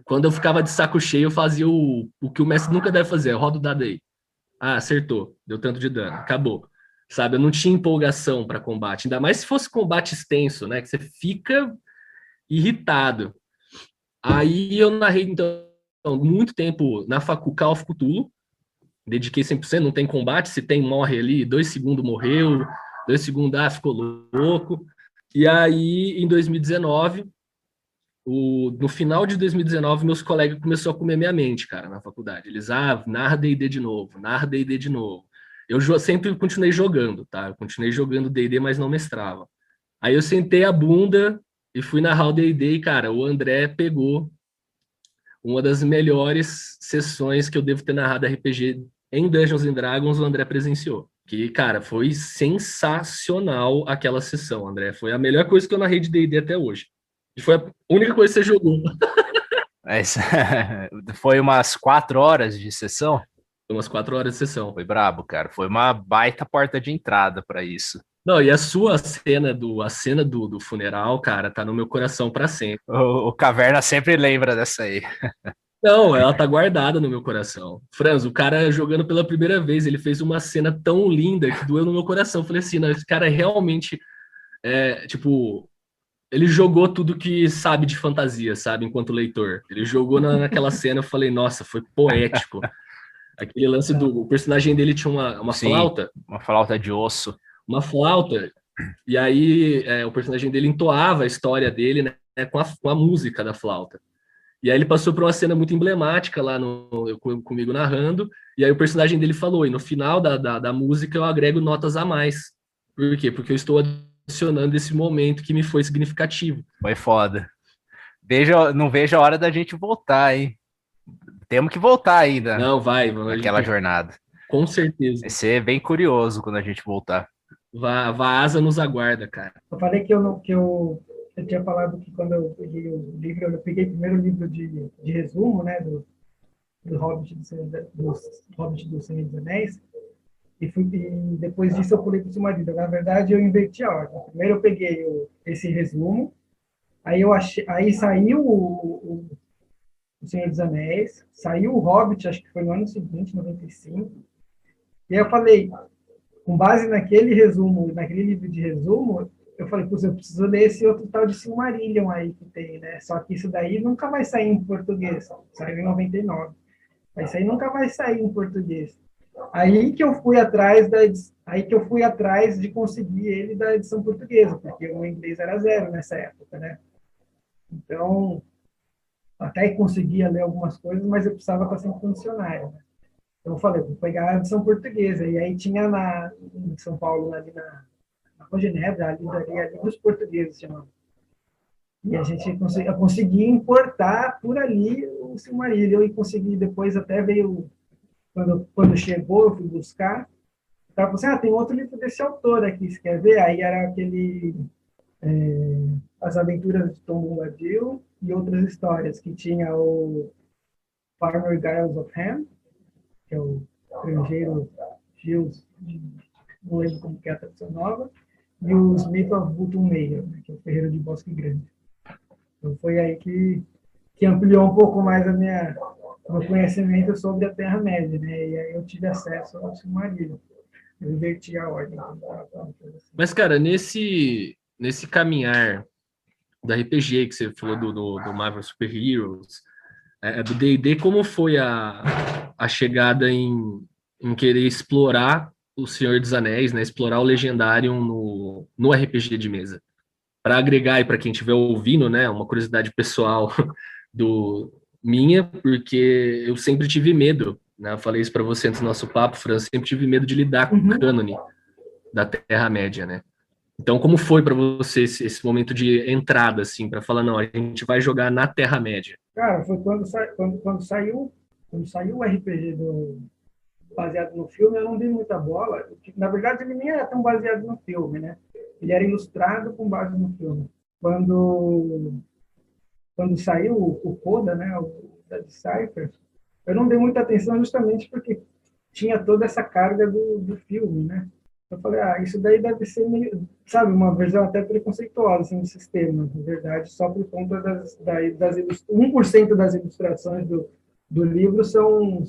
Quando eu ficava de saco cheio, eu fazia o que o mestre nunca deve fazer. Roda o dado aí. Ah, acertou. Deu tanto de dano. Acabou. sabe? Eu não tinha empolgação para combate, ainda mais se fosse combate extenso, né? Que você fica irritado. Aí eu narrei, então, muito tempo na Call of Cthulhu, dediquei 100%, não tem combate, se tem, morre ali, 2 segundos morreu, 2 segundos, ficou louco. E aí, em 2019, no final de 2019, meus colegas começaram a comer minha mente, cara, na faculdade. Eles, narra D&D de novo, narra D&D de novo. Eu sempre continuei jogando, tá? Eu continuei jogando D&D, mas não mestrava. Aí eu sentei a bunda e fui narrar o D&D e, cara, o André pegou uma das melhores sessões que eu devo ter narrado RPG em Dungeons and Dragons, o André presenciou. Que, cara, foi sensacional aquela sessão, André. Foi a melhor coisa que eu narrei de D&D até hoje. E foi a única coisa que você jogou. Foi umas 4 horas de sessão? Foi umas 4 horas de sessão. Foi brabo, cara. Foi uma baita porta de entrada para isso. Não, e a cena do funeral, cara, tá no meu coração para sempre. O Caverna sempre lembra dessa aí. Não, ela tá guardada no meu coração. Franz, o cara jogando pela primeira vez, ele fez uma cena tão linda que doeu no meu coração. Eu falei assim, não, esse cara realmente, ele jogou tudo que sabe de fantasia, sabe, enquanto leitor. Ele jogou naquela cena, eu falei, nossa, foi poético. Aquele lance o personagem dele tinha uma Sim, flauta. Uma flauta de osso. Uma flauta, e aí o personagem dele entoava a história dele, né, com a música da flauta. E aí ele passou por uma cena muito emblemática lá comigo narrando, e aí o personagem dele falou, e no final da música eu agrego notas a mais. Por quê? Porque eu estou adicionando esse momento que me foi significativo. Foi foda. Não vejo a hora da gente voltar, hein? Temos que voltar ainda. Não, vai. Naquela jornada. Com certeza. Vai ser bem curioso quando a gente voltar. Vaasa nos aguarda, cara. Eu falei que eu tinha falado que quando eu peguei o livro, eu peguei o primeiro livro de resumo, né, do Hobbit do Senhor dos Anéis, e depois disso eu pulei para o Silmarillion. Na verdade, eu inverti a ordem. Primeiro eu peguei esse resumo, aí saiu o Senhor dos Anéis, saiu o Hobbit, acho que foi no ano seguinte, 95, e aí eu falei, com base naquele resumo, naquele livro de resumo, eu falei, eu preciso ler esse outro tal de Silmarillion aí que tem, né? Só que isso daí nunca vai sair em português. Saiu em 99. Mas isso aí nunca vai sair em português. Aí que eu fui atrás de conseguir ele da edição portuguesa, porque o inglês era 0 nessa época, né? Então, até conseguia ler algumas coisas, mas eu precisava estar sempre funcionário, né? Então eu falei, vou pegar a edição portuguesa. E aí tinha em São Paulo, ali na Rua Genebra, ali dos portugueses, chamando. E a gente eu consegui importar por ali o Silmarillion e consegui, depois até veio, quando chegou, eu fui buscar, o cara falou assim, tem outro livro desse autor aqui, você quer ver? Aí era aquele As Aventuras de Tom Bombadil e outras histórias, que tinha o Farmer Giles of Ham, que é o estrangeiro Gilles, não lembro como que é a tradução nova, e o Smith of Button Mayer, né, que é o ferreiro de Bosque Grande. Então foi aí que ampliou um pouco mais meu conhecimento sobre a Terra-média, né? E aí eu tive acesso ao Silmarillion. Eu inverti a ordem. Mas, cara, nesse caminhar do RPG que você falou do Marvel Super Heroes, do D&D, como foi a chegada em querer explorar o Senhor dos Anéis, né? Explorar o Legendarium no RPG de mesa? Para agregar aí para quem estiver ouvindo, né? Uma curiosidade pessoal minha, porque eu sempre tive medo, né? Eu falei isso para você antes do nosso papo, Fran, sempre tive medo de lidar com o cânone da Terra-média, né? Então, como foi para você esse momento de entrada, assim, para falar, não, a gente vai jogar na Terra-média? Cara, foi quando saiu o RPG baseado no filme, eu não dei muita bola. Na verdade, ele nem era tão baseado no filme, né? Ele era ilustrado com base no filme. Quando saiu o Coda, né, da Decipher, eu não dei muita atenção justamente porque tinha toda essa carga do filme, né? Eu falei, isso daí deve ser meio, sabe, uma versão até preconceituosa assim, do sistema, na verdade, só por conta das 1% das ilustrações do livro são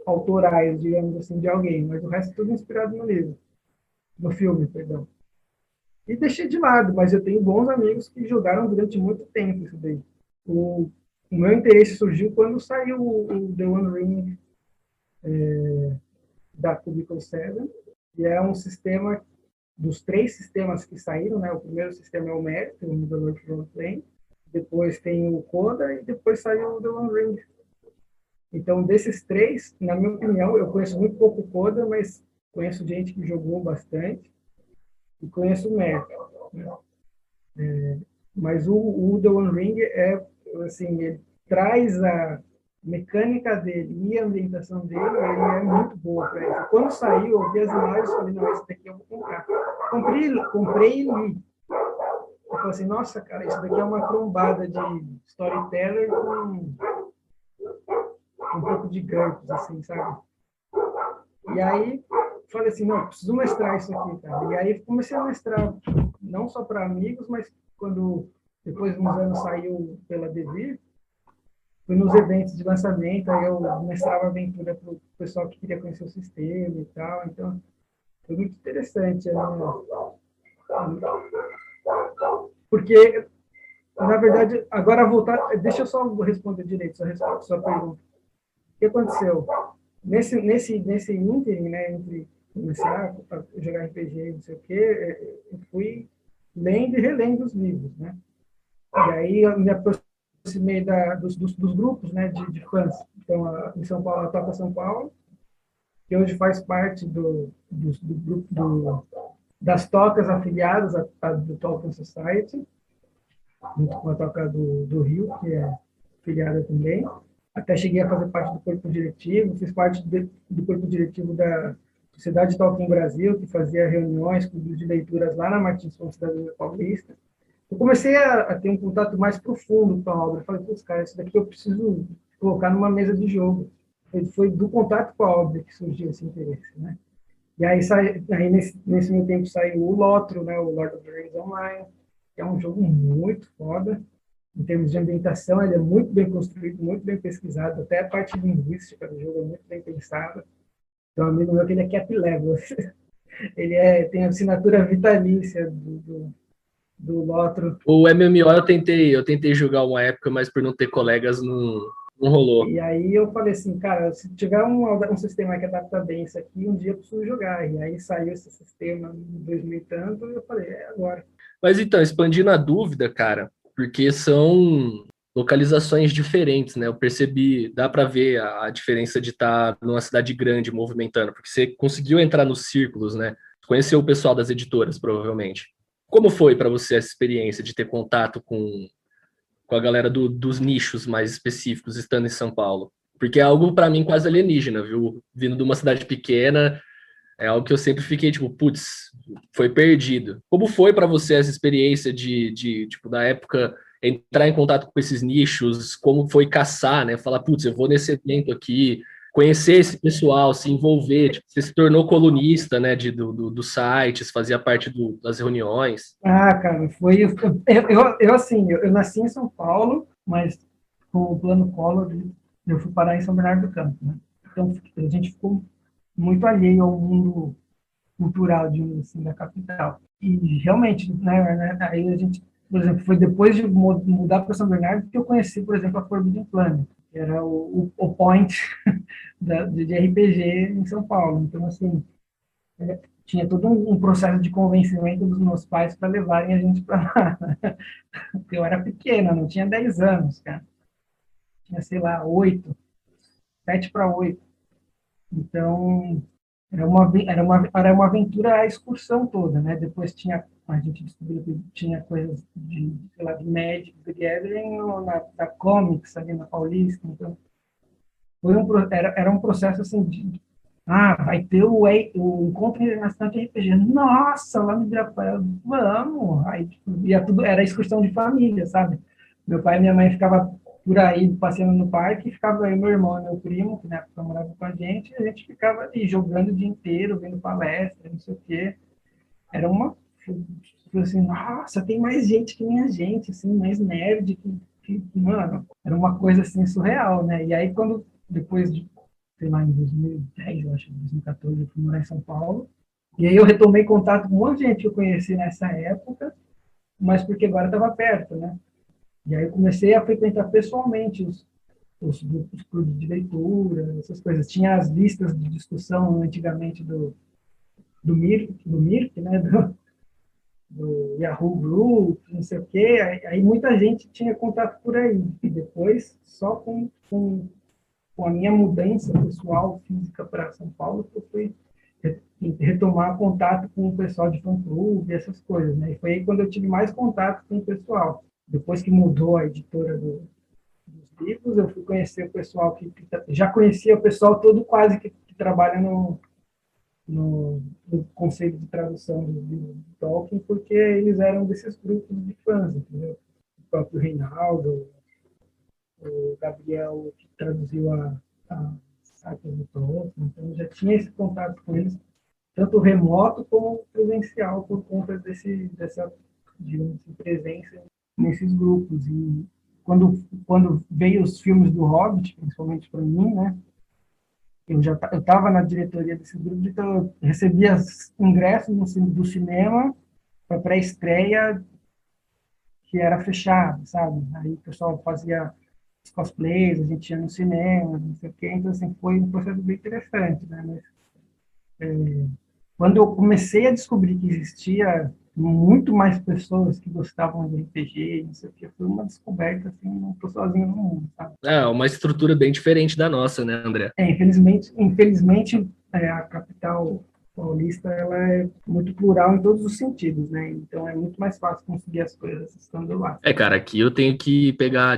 autorais, digamos assim, de alguém, mas o resto é tudo inspirado no livro. no filme, perdão. E deixei de lado, mas eu tenho bons amigos que jogaram durante muito tempo isso daí. O meu interesse surgiu quando saiu o The One Ring da Cubicle 7, e é um sistema dos 3 sistemas que saíram, né? O primeiro sistema é o Merit, o Middle-earth Roleplay, depois tem o Coda e depois saiu o The One Ring. Então, desses 3, na minha opinião, eu conheço muito pouco o Coda, mas conheço gente que jogou bastante e conheço o Merit, né? Mas o The One Ring assim, ele traz a mecânica dele e a ambientação dele, ele é muito boa para isso. Quando saiu, eu vi as imagens e falei, não, esse daqui eu vou comprar. Comprei e li. Eu falei assim, nossa, cara, isso daqui é uma trombada de storyteller com um pouco de GURPS, assim, sabe? E aí, falei assim, não, preciso mestrar isso aqui, cara. E aí comecei a mestrar, não só para amigos, mas quando, depois de uns anos, saiu pela Devir, fui nos eventos de lançamento, aí eu mestrava aventura para o pessoal que queria conhecer o sistema e tal, então foi muito interessante. Porque, na verdade, agora voltar, deixa eu só responder direito sua pergunta. O que aconteceu? Nesse ínterim, né, entre começar a jogar RPG, não sei o quê, eu fui lendo e relendo os livros, né? E aí eu me aproximei dos grupos, né, de fãs. Então, em São Paulo, a Toca São Paulo, que hoje faz parte do grupo das tocas afiliadas do Tolkien Society, junto com a Toca do Rio, que é afiliada também. Até cheguei a fazer parte do corpo diretivo, fiz parte do corpo diretivo da Sociedade Tolkien Brasil, que fazia reuniões, clubes de leituras lá na Martins Fontes da Vila Paulista. Eu comecei a ter um contato mais profundo com a obra. Eu falei, putz, cara, isso daqui eu preciso colocar numa mesa de jogo. Foi do contato com a obra que surgiu esse interesse, né? E aí nesse meu tempo saiu o Lotro, né, o Lord of the Rings Online, que é um jogo muito foda. Em termos de ambientação, ele é muito bem construído, muito bem pesquisado, até a parte linguística do jogo é muito bem pensada. Tem um amigo meu que ele é cap level, ele tem a assinatura vitalícia do Lotro. O MMO eu tentei jogar uma época, mas por não ter colegas não rolou. E aí eu falei assim, cara, se tiver um sistema que adapta bem isso aqui, um dia eu preciso jogar. E aí saiu esse sistema em 2000 e tanto, e eu falei, é agora. Mas então, expandindo a dúvida, cara, porque são localizações diferentes, né? Eu percebi, dá para ver a diferença de estar numa cidade grande movimentando, porque você conseguiu entrar nos círculos, né? Conheceu o pessoal das editoras, provavelmente. Como foi para você essa experiência de ter contato com a galera dos nichos mais específicos estando em São Paulo? Porque é algo para mim quase alienígena, viu? Vindo de uma cidade pequena, é algo que eu sempre fiquei tipo, putz, foi perdido. Como foi para você essa experiência de tipo, da época, entrar em contato com esses nichos? Como foi caçar, né? Falar, putz, eu vou nesse evento aqui, conhecer esse pessoal, se envolver. Tipo, você se tornou colunista, né, dos sites, fazia parte das reuniões. Ah, cara, assim, eu nasci em São Paulo, mas com o plano Collor, eu fui parar em São Bernardo do Campo, né? Então, a gente ficou muito alheio ao mundo cultural, assim, da capital. E realmente, né, aí a gente, por exemplo, foi depois de mudar para São Bernardo que eu conheci, por exemplo, a Forbidden Planet, que era o point de RPG em São Paulo. Então, assim, tinha todo um processo de convencimento dos meus pais para levarem a gente para lá. Porque eu era pequena, não tinha 10 anos, cara. Tinha, sei lá, 8, 7 para 8. Então, era uma aventura a excursão toda, né? Depois a gente descobriu que tinha coisas sei lá, de Magic the Gathering na Comics, ali na Paulista. Então, era um processo assim vai ter o Encontro Internacional de RPG. Nossa, lá no Ibirapuera, vamos! Aí, tipo, era excursão de família, sabe? Meu pai e minha mãe ficavam por aí passeando no parque, e ficava aí meu irmão e meu primo, que na época morava com a gente ficava ali jogando o dia inteiro, vendo palestra, não sei o quê. Era assim, nossa, tem mais gente que minha gente, assim, mais nerd, mano, era uma coisa assim surreal, né? E aí depois de, sei lá, em 2010, eu acho, 2014, eu fui morar em São Paulo, E aí eu retomei contato com um monte de gente que eu conheci nessa época, mas porque agora estava perto, né? E aí eu comecei a frequentar pessoalmente os grupos, clubes de leitura, essas coisas. Tinha as listas de discussão antigamente do Mirk, né? Do Yahoo Group, não sei o quê. Aí muita gente tinha contato por aí. E depois, só com a minha mudança pessoal, física para São Paulo, que eu fui retomar contato com o pessoal de fã-clube, essas coisas, né? E foi aí quando eu tive mais contato com o pessoal. Depois que mudou a editora dos livros, eu fui conhecer o pessoal que já conhecia o pessoal todo quase que trabalha no conceito de tradução do livro de Tolkien, porque eles eram desses grupos de fãs, entendeu? O próprio Reinaldo, o Gabriel, que traduziu a Saga do Tolkien, então já tinha esse contato com eles, tanto remoto como presencial, por conta dessa digamos, presença nesses grupos. E quando veio os filmes do Hobbit, principalmente para mim, né? Eu estava na diretoria desse grupo, então eu recebia ingressos do cinema para pré-estreia que era fechado, sabe? Aí o pessoal fazia os cosplays, a gente ia no cinema, não sei o quê, então assim, foi um processo bem interessante, né? Mas, quando eu comecei a descobrir que existia muito mais pessoas que gostavam de RPG, não sei o quê, foi uma descoberta, assim, não estou sozinho no mundo, sabe? É uma estrutura bem diferente da nossa, né, André? Infelizmente, a capital paulista ela é muito plural em todos os sentidos, né? Então é muito mais fácil conseguir as coisas estando lá. Cara, aqui eu tinha que pegar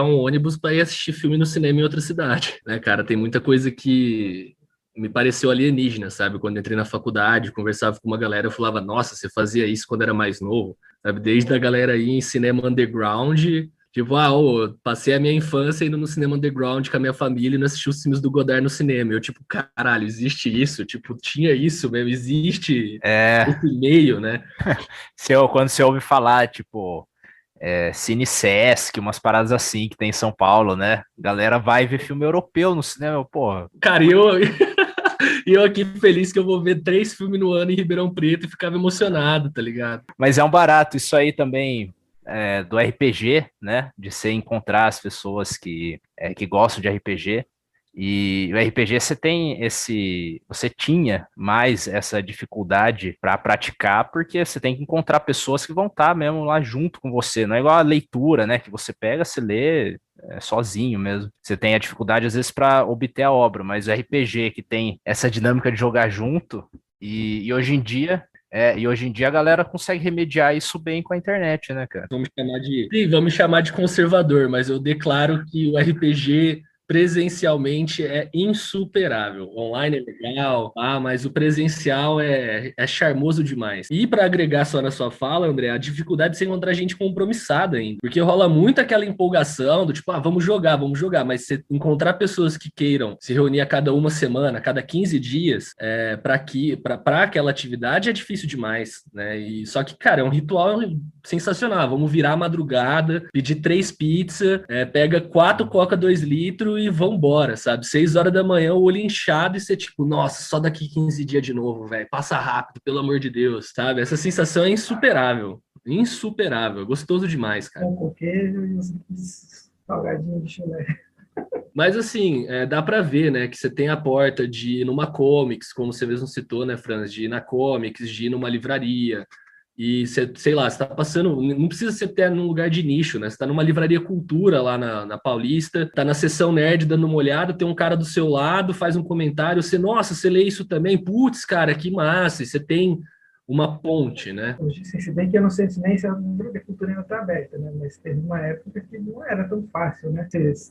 um ônibus para ir assistir filme no cinema em outra cidade, né, cara? Tem muita coisa que me pareceu alienígena, sabe? Quando entrei na faculdade, conversava com uma galera, eu falava, nossa, você fazia isso quando era mais novo, sabe? Desde a galera aí em cinema underground, tipo, passei a minha infância indo no cinema underground com a minha família e não assisti os filmes do Godard no cinema. Eu, tipo, caralho, existe isso? Tipo, tinha isso mesmo, existe esse meio, né? Quando você ouve falar, tipo, Cine Sesc, umas paradas assim que tem em São Paulo, né? Galera vai ver filme europeu no cinema, porra. Cara, e eu aqui feliz que eu vou ver 3 filmes no ano em Ribeirão Preto e ficava emocionado, tá ligado? Mas é um barato, isso aí também do RPG, né? De você encontrar as pessoas que gostam de RPG. E o RPG você tinha mais essa dificuldade para praticar, porque você tem que encontrar pessoas que vão estar mesmo lá junto com você. Não é igual a leitura, né? Que você pega, você lê sozinho mesmo. Você tem a dificuldade às vezes para obter a obra, mas o RPG que tem essa dinâmica de jogar junto e hoje em dia a galera consegue remediar isso bem com a internet, né, cara? Vamos me chamar de conservador, mas eu declaro que o RPG presencialmente é insuperável. Online é legal, mas o presencial é charmoso demais. E para agregar só na sua fala, André, a dificuldade de você encontrar gente compromissada ainda, porque rola muito aquela empolgação do tipo, vamos jogar, mas você encontrar pessoas que queiram se reunir a cada uma semana, a cada 15 dias, para aquela atividade é difícil demais, né? E só que, cara, é um ritual sensacional. Vamos virar a madrugada, pedir 3 pizzas, pega 4 Coca 2 litros e vambora, sabe? 6 horas da manhã, o olho inchado e você tipo, nossa, só daqui 15 dias de novo, velho. Passa rápido, pelo amor de Deus, sabe? Essa sensação é insuperável. Insuperável. Gostoso demais, cara. Com queijo e os salgadinhos de chulé. Mas assim, dá pra ver, né, que você tem a porta de ir numa comics, como você mesmo citou, né, Franz, de ir na comics, de ir numa livraria, e você, sei lá, você tá passando, não precisa ser até num lugar de nicho, né, você tá numa livraria cultura lá na Paulista, tá na seção nerd dando uma olhada, tem um cara do seu lado, faz um comentário, você, nossa, você lê isso também? Putz, cara, que massa, e você tem uma ponte, né? Hoje, se bem que eu não sei nem se a cultura ainda está aberta, né? Mas teve uma época que não era tão fácil, né?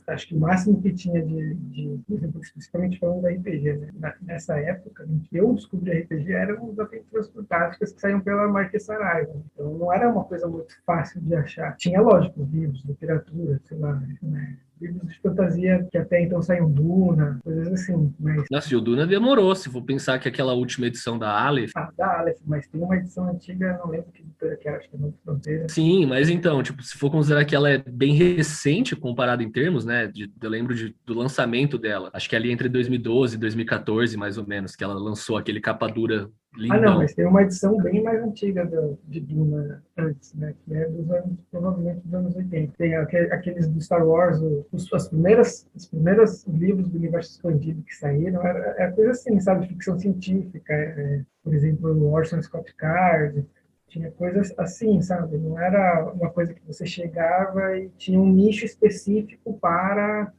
Acho que o máximo que tinha por exemplo, principalmente falando da RPG, né? Nessa época, em que eu descobri RPG, eram os aventuras fantásticas que saíam pela Marquês Saraiva. Então, não era uma coisa muito fácil de achar. Tinha, lógico, livros, literatura, sei lá, né? Livros de fantasia que até então saíam Duna, coisas assim. Mas... Nossa, e o Duna demorou, se for pensar que aquela última edição da Aleph... Da Aleph, mas tem uma edição antiga, não lembro que editora que era, acho que é Nova Fronteira. Sim, mas então, tipo, se for considerar que ela é bem recente comparado em termos, né, eu lembro do lançamento dela, acho que ali entre 2012 e 2014, mais ou menos, que ela lançou aquele capa dura Ah, não, Lindão. mas tem uma edição bem mais antiga de Duna antes, né? Que é dos anos, provavelmente dos anos 80. Tem aqueles do Star Wars, os primeiros livros do universo expandido que saíram, era coisa assim, sabe? Ficção científica, por exemplo, o Orson Scott Card, tinha coisas assim, sabe? Não era uma coisa que você chegava e tinha um nicho específico para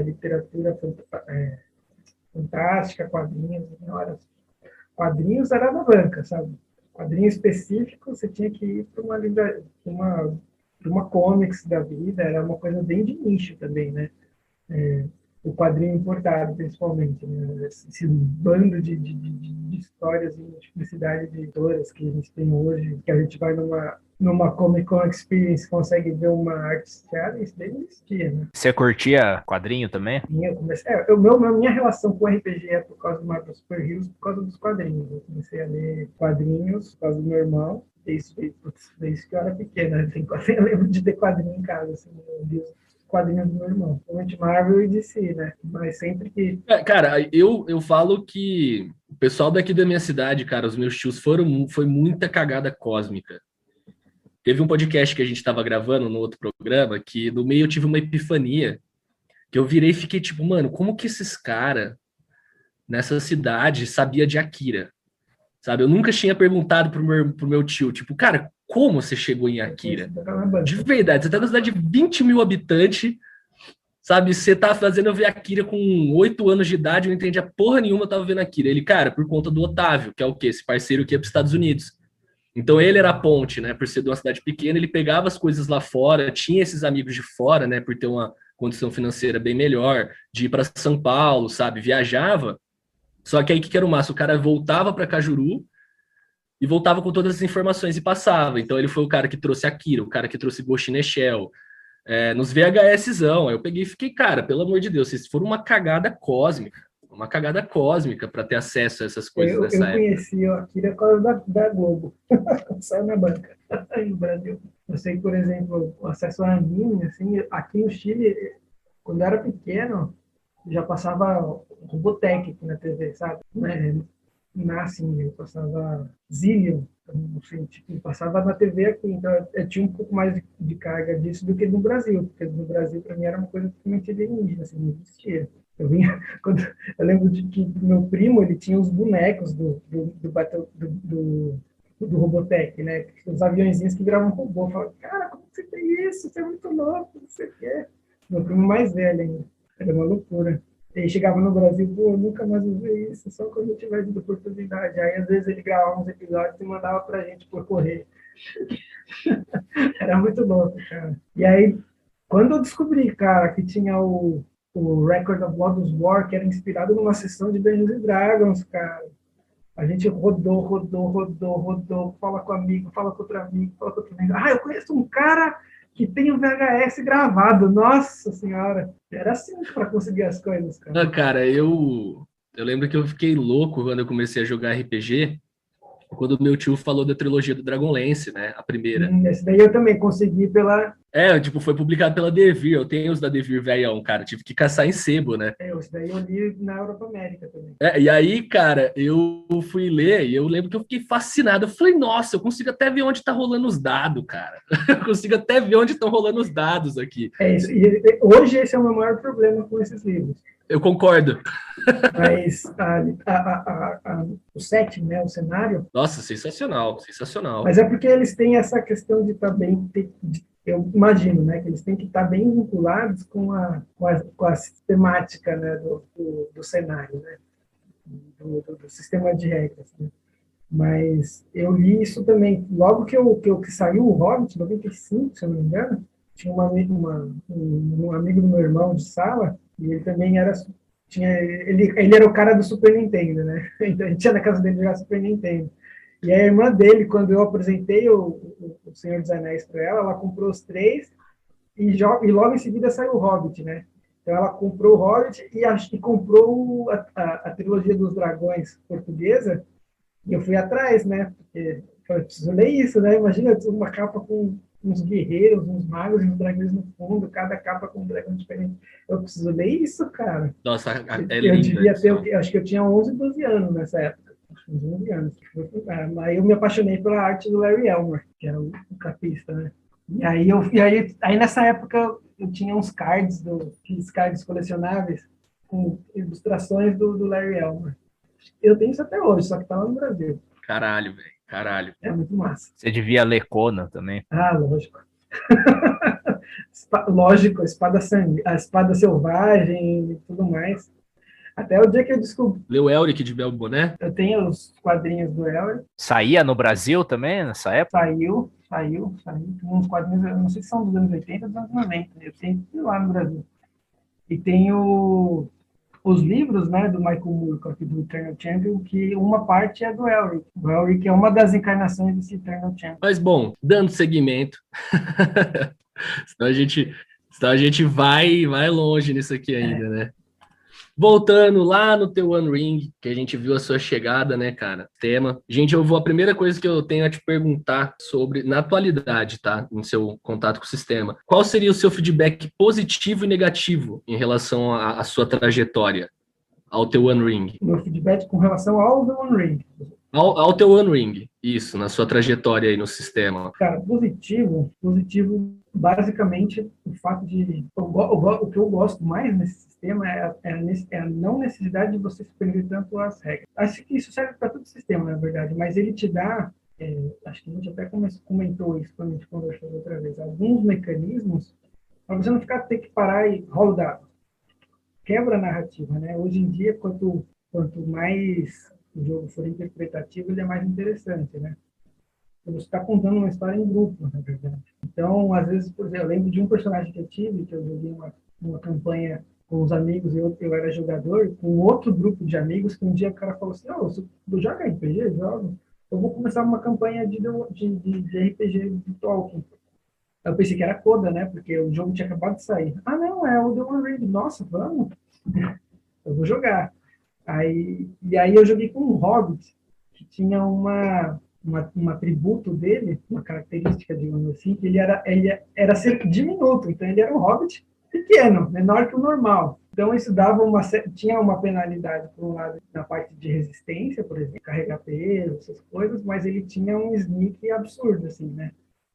literatura fantástica, quadrinhos, não era quadrinhos era na banca, sabe? Quadrinho específico, você tinha que ir para uma livraria, uma comics da vida, era uma coisa bem de nicho também, né? O quadrinho importado, principalmente, né? Esse bando de histórias e multiplicidade de editoras que a gente tem hoje, que a gente vai numa Comic Con Experience consegue ver uma arte esticada, isso daí não existia, né? Você curtia quadrinho também? Minha relação com RPG é por causa do Marvel Super Heroes, por causa dos quadrinhos. Eu comecei a ler quadrinhos por causa do meu irmão, desde que eu era pequena. Eu lembro de ter quadrinho em casa, assim, eu li os quadrinhos do meu irmão. Principalmente Marvel e DC, né? Mas sempre que... Cara, eu falo que o pessoal daqui da minha cidade, cara, os meus tios foi muita cagada cósmica. Teve um podcast que a gente estava gravando no outro programa que no meio eu tive uma epifania que eu virei e fiquei tipo, mano, como que esses caras nessa cidade sabia de Akira? Sabe? Eu nunca tinha perguntado pro meu tio, tipo, cara, como você chegou em Akira? De verdade, você tá na cidade de 20 mil habitantes, sabe? Você tá fazendo eu ver Akira com 8 anos de idade, eu não entendia porra nenhuma, eu tava vendo Akira. Ele, cara, por conta do Otávio, que é o quê? Esse parceiro que ia pros Estados Unidos. Então ele era a ponte, né? Por ser de uma cidade pequena, ele pegava as coisas lá fora, tinha esses amigos de fora, né? Por ter uma condição financeira bem melhor, de ir para São Paulo, sabe? Viajava. Só que aí que era o massa? O cara voltava para Cajuru e voltava com todas as informações e passava. Então ele foi o cara que trouxe Akira, o cara que trouxe Ghost in the Shell, nos VHSzão. Aí eu peguei e fiquei, cara, pelo amor de Deus, vocês foram uma cagada cósmica para ter acesso a essas coisas nessa Eu época. conheci o Akira por causa da Globo. Saiu na banca, aí no Brasil. Eu sei, por exemplo, o acesso a anime, assim, aqui no Chile, quando eu era pequeno, já passava Robotech aqui na TV, sabe? Assim, eu passava Zillion, não sei, tipo, passava na TV aqui, então eu tinha um pouco mais de carga disso do que no Brasil, porque no Brasil, para mim, era uma coisa totalmente alienígena, assim, não existia. Eu lembro de que meu primo, ele tinha os bonecos do Robotech, né? Os aviãozinhos que viravam robô. Eu falava, cara, como você tem isso? Você é muito louco, não sei o quê. Meu primo mais velho ainda. Era uma loucura. Ele chegava no Brasil, pô, eu nunca mais vou ver isso, só quando eu tiver de oportunidade. Aí, às vezes, ele gravava uns episódios e mandava pra gente por correio. Era muito louco, cara. E aí, quando eu descobri, cara, que tinha o Record of Lodoss War, que era inspirado numa sessão de Dungeons & Dragons, cara. A gente rodou, fala com amigo, fala com outro amigo, fala com outro amigo. Ah, eu conheço um cara que tem o VHS gravado. Nossa Senhora! Era assim para conseguir as coisas, cara. Não, cara, eu lembro que eu fiquei louco quando eu comecei a jogar RPG, quando meu tio falou da trilogia do Dragonlance, né? A primeira. Esse daí eu também consegui pela... Tipo, foi publicado pela Devir. Eu tenho os da Devir velhão, cara. Tive que caçar em sebo, né? Esse daí eu li na Europa América também. E aí, cara, eu fui ler e eu lembro que eu fiquei fascinado. Eu falei, nossa, eu consigo até ver onde tá rolando os dados, cara. Eu consigo até ver onde estão rolando os dados aqui. Isso. E hoje esse é o meu maior problema com esses livros. Eu concordo. Mas o setting, né, o cenário... Nossa, sensacional, sensacional. Mas é porque eles têm essa questão de estar bem... Eu imagino, né, que eles têm que estar bem vinculados com a sistemática, né, do cenário, né, do sistema de regras, né. Mas eu li isso também. Logo que saiu o Hobbit, 95, se eu não me engano, tinha um amigo do meu irmão de sala, e ele também era... Ele era o cara do Super Nintendo, né? Então a gente ia na casa dele jogar Super Nintendo. E a irmã dele, quando eu apresentei o Senhor dos Anéis para ela comprou os 3 e logo em seguida saiu o Hobbit, né? Então ela comprou o Hobbit e comprou a trilogia dos dragões portuguesa, e eu fui atrás, né? Porque eu preciso ler isso, né? Imagina uma capa com uns guerreiros, uns magos e uns dragões no fundo, cada capa com um dragão diferente. Eu preciso ler isso, cara. Nossa, eu devia ter, acho que eu tinha 11, 12 anos nessa época. uns 11 anos. Aí eu me apaixonei pela arte do Larry Elmore, que era o capista, né? Aí nessa época eu tinha uns cards, aqueles cards colecionáveis, com ilustrações do Larry Elmore. Eu tenho isso até hoje, só que tá lá no Brasil. Caralho, velho. Caralho. É muito massa. Você devia ler Conan também. Ah, lógico. Lógico, a espada selvagem e tudo mais. Até o dia que eu descobri. Leu Elric de Bel Boné? Eu tenho os quadrinhos do Elric. Saía no Brasil também, nessa época? Saiu. Tem uns quadrinhos, eu não sei se são dos anos 80 ou dos anos 90. Eu tenho lá no Brasil. E tenho os livros, né, do Michael Moorcock, do Eternal Champion, que uma parte é do Elric. O Elric é uma das encarnações desse Eternal Champion. Mas, bom, dando seguimento, senão a gente vai longe nisso aqui ainda, né? Voltando lá no teu One Ring, que a gente viu a sua chegada, né, cara? Tema. Gente, a primeira coisa que eu tenho a te perguntar sobre, na atualidade, tá? Em seu contato com o sistema. Qual seria o seu feedback positivo e negativo em relação à sua trajetória, ao teu One Ring? Meu feedback com relação ao The One Ring. Ao teu One Ring, isso, na sua trajetória aí no sistema. Cara, positivo, basicamente, o fato de... O que eu gosto mais nesse sistema é a não necessidade de você superar tanto as regras. Acho que isso serve para todo o sistema, na verdade, mas ele te dá, acho que a gente até comentou isso quando a gente conversou outra vez, alguns mecanismos para você não ter que parar e rola o dado. Quebra a narrativa, né? Hoje em dia, quanto mais o jogo for interpretativo, ele é mais interessante, né? Você está contando uma história em grupo, na verdade. Então, às vezes, por exemplo, eu lembro de um personagem que eu tive, que eu joguei uma campanha com os amigos, eu era jogador, com outro grupo de amigos, que um dia o cara falou assim, você joga RPG? Jogo. Eu vou começar uma campanha de RPG de Tolkien. Eu pensei que era Coda, né? Porque o jogo tinha acabado de sair. Ah, não, é o The One Ring. Nossa, vamos. Eu vou jogar. Aí eu joguei com um Hobbit, que tinha um atributo dele, uma característica, digamos assim, que ele era ser diminuto. Então, ele era um Hobbit pequeno, menor que o normal. Então, isso tinha uma penalidade, por um lado, na parte de resistência, por exemplo, carregar peso, essas coisas, mas ele tinha um sneak absurdo, assim, né?